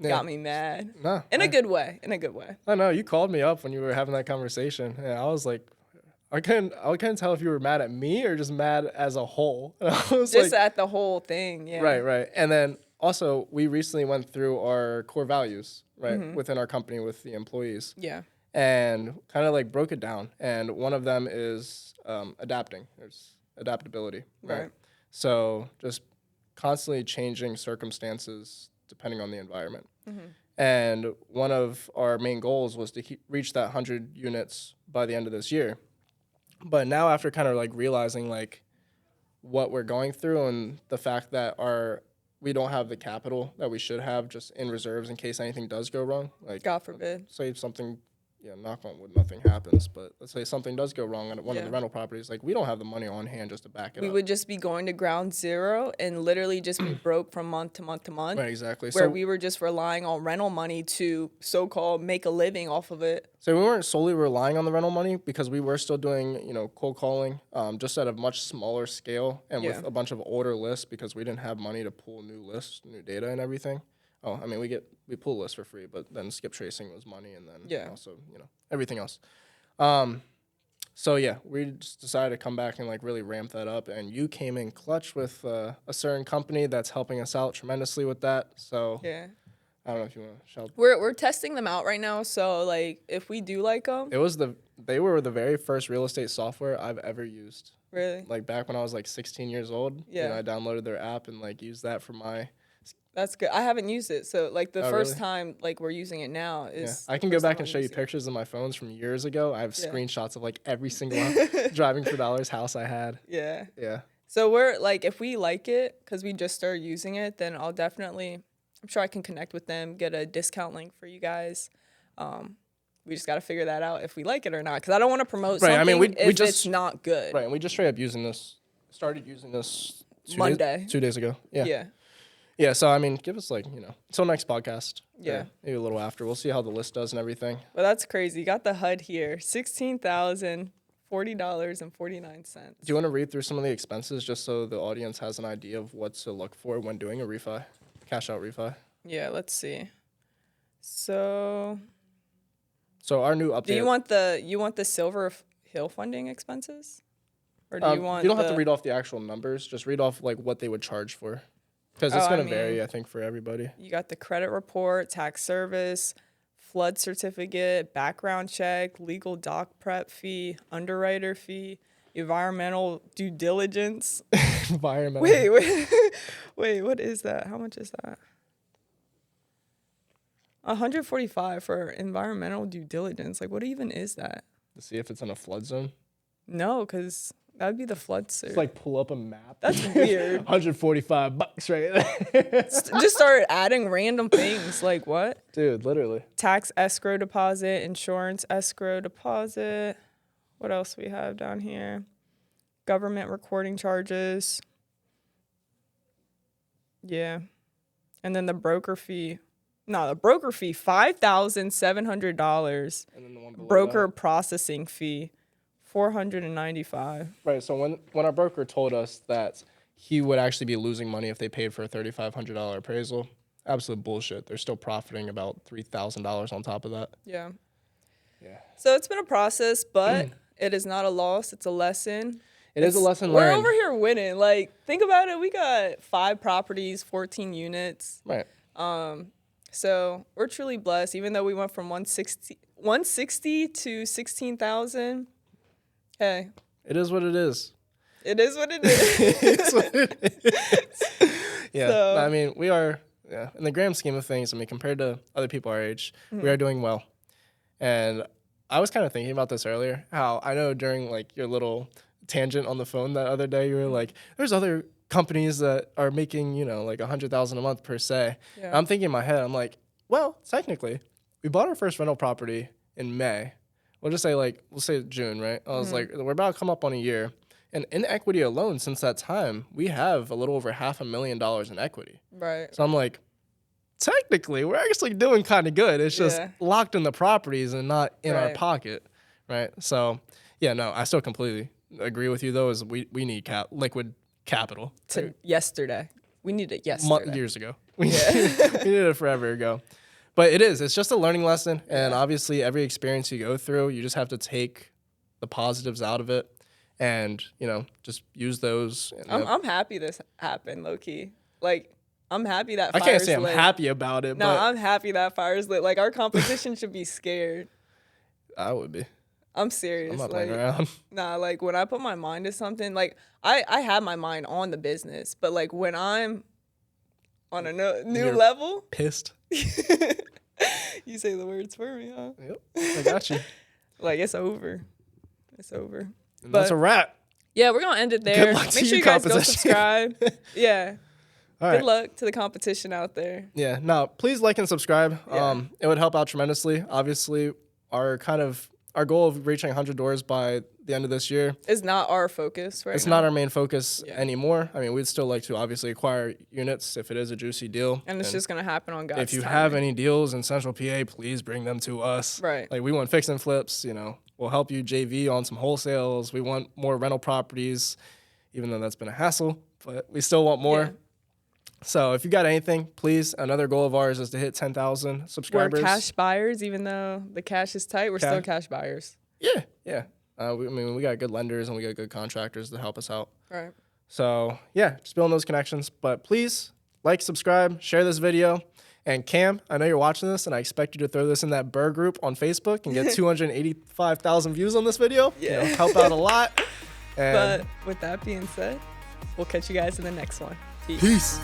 got me mad. No. In a good way. In a good way. I know. You called me up when you were having that conversation. And I was like, I couldn't tell if you were mad at me or just mad as a whole. And I was just like, at the whole thing, yeah. Right. And then also, we recently went through our core values, right, within our company with the employees. Yeah. And kind of like broke it down. And one of them is adapting. There's adaptability, right? So just constantly changing circumstances depending on the environment. And one of our main goals was to reach that 100 units by the end of this year. But now after kind of like realizing like what we're going through and the fact that we don't have the capital that we should have just in reserves in case anything does go wrong. Like, God forbid. Say something, knock on wood, nothing happens. But let's say something does go wrong on one of the rental properties. Like, we don't have the money on hand just to back it up. We would just be going to ground zero and literally just be broke from month to month to month. Right, exactly. Where we were just relying on rental money to so-called make a living off of it. So we weren't solely relying on the rental money because we were still doing, cold calling, just at a much smaller scale and with a bunch of older lists because we didn't have money to pull new lists, new data and everything. Oh, I mean, we pull lists for free, but then skip tracing was money and then also, everything else. So yeah, we just decided to come back and like really ramp that up. And you came in clutch with a certain company that's helping us out tremendously with that. So yeah. I don't know if you want to shout. We're testing them out right now. So like, if we do like them, they were the very first real estate software I've ever used. Really? Like back when I was like 16 years old. Yeah. I downloaded their app and like used that for my. That's good. I haven't used it. So like the first time like we're using it now is. Yeah. I can go back and show you pictures of my phones from years ago. I have screenshots of like every single driving for dollars house I had. Yeah. Yeah. So we're like, if we like it, because we just started using it, then I'll definitely, I'm sure I can connect with them, get a discount link for you guys. We just got to figure that out if we like it or not. Because I don't want to promote something if it's not good. Right. And we just started using this 2 days ago. Yeah. Yeah. Yeah, so, I mean, give us, like, until next podcast. Yeah. Maybe a little after. We'll see how the list does and everything. Well, that's crazy. You got the HUD here. $16,040.49. Do you want to read through some of the expenses just so the audience has an idea of what to look for when doing a refi, cash out refi? Yeah, let's see. So our new update. Do you want the Silver Hill funding expenses? Or do you want You don't have to read off the actual numbers. Just read off, like, what they would charge for. Because it's going to vary, I think, for everybody. You got the credit report, tax service, flood certificate, background check, legal doc prep fee, underwriter fee, environmental due diligence. Environmental. Wait, what is that? How much is that? $145 for environmental due diligence. Like, what even is that? To see if it's in a flood zone? No, because that would be the flood suit. Just like pull up a map. That's weird. $145 right there. Just start adding random things. Like what? Dude, literally. Tax escrow deposit, insurance escrow deposit. What else we have down here? Government recording charges. Yeah. And then the broker fee. No, the broker fee, $5,700. And then the one below broker processing fee. $495. Right. So when our broker told us that he would actually be losing money if they paid for a $3,500 appraisal, absolute bullshit. They're still profiting about $3,000 on top of that. Yeah. Yeah. So it's been a process, but it is not a loss. It's a lesson. It is a lesson learned. We're over here winning. Like, think about it. We got 5 properties, 14 units. Right. So we're truly blessed. Even though we went from 160 to 16,000. Hey. It is what it is. It is what it is. It's what it is. Yeah. So, I mean, we are, in the grand scheme of things, I mean, compared to other people our age, we are doing well. And I was kind of thinking about this earlier, how I know during, like, your little tangent on the phone that other day. You were like, there's other companies that are making, like $100,000 a month per se. Yeah. I'm thinking in my head, I'm like, well, technically, we bought our first rental property in May. We'll say June, right? I was like, we're about to come up on a year. And in equity alone, since that time, we have a little over $500,000 in equity. Right. So I'm like, technically, we're actually doing kind of good. It's just locked in the properties and not in our pocket, right? So, yeah, no, I still completely agree with you, though, is we need liquid capital. Yesterday. We need it yesterday. Years ago. We needed it forever ago. But it's just a learning lesson. And obviously, every experience you go through, you just have to take the positives out of it and, just use those. I'm happy this happened, low-key. Like, I'm happy that I fire's can't say lit. I'm happy about it, No, but I'm happy that fire's lit. Like, our competition should be scared. I would be. I'm serious. I'm not playing around. Nah, like, when I put my mind to something, like, I have my mind on the business, but, like, when I'm on a new level. Pissed. You say the words for me, huh? Yep, I got you. Like, it's over. It's over. And that's a wrap. Yeah, we're going to end it there. Good luck Make to sure you guys go subscribe. Yeah. All Good luck to the competition out there. Yeah. No, please like and subscribe. Yeah. It would help out tremendously. Obviously, our goal of reaching 100 doors by the end of this year is not our focus right now. It's not our main focus anymore. I mean, we'd still like to obviously acquire units if it is a juicy deal. And it's just going to happen on God's If you timing. have any deals in Central PA, please bring them to us. Right. Like, we want fix and flips, We'll help you JV on some wholesales. We want more rental properties, even though that's been a hassle, but we still want more. Yeah. So if you got anything, please, another goal of ours is to hit 10,000 subscribers. We're cash buyers, even though the cash is tight, we're still cash buyers. Yeah. We got good lenders and we got good contractors to help us out. Right. So, yeah, just building those connections. But please, like, subscribe, share this video. And Cam, I know you're watching this, and I expect you to throw this in that Burr group on Facebook and get 285,000 views on this video. Yeah. Help out a lot. But with that being said, we'll catch you guys in the next one. Peace.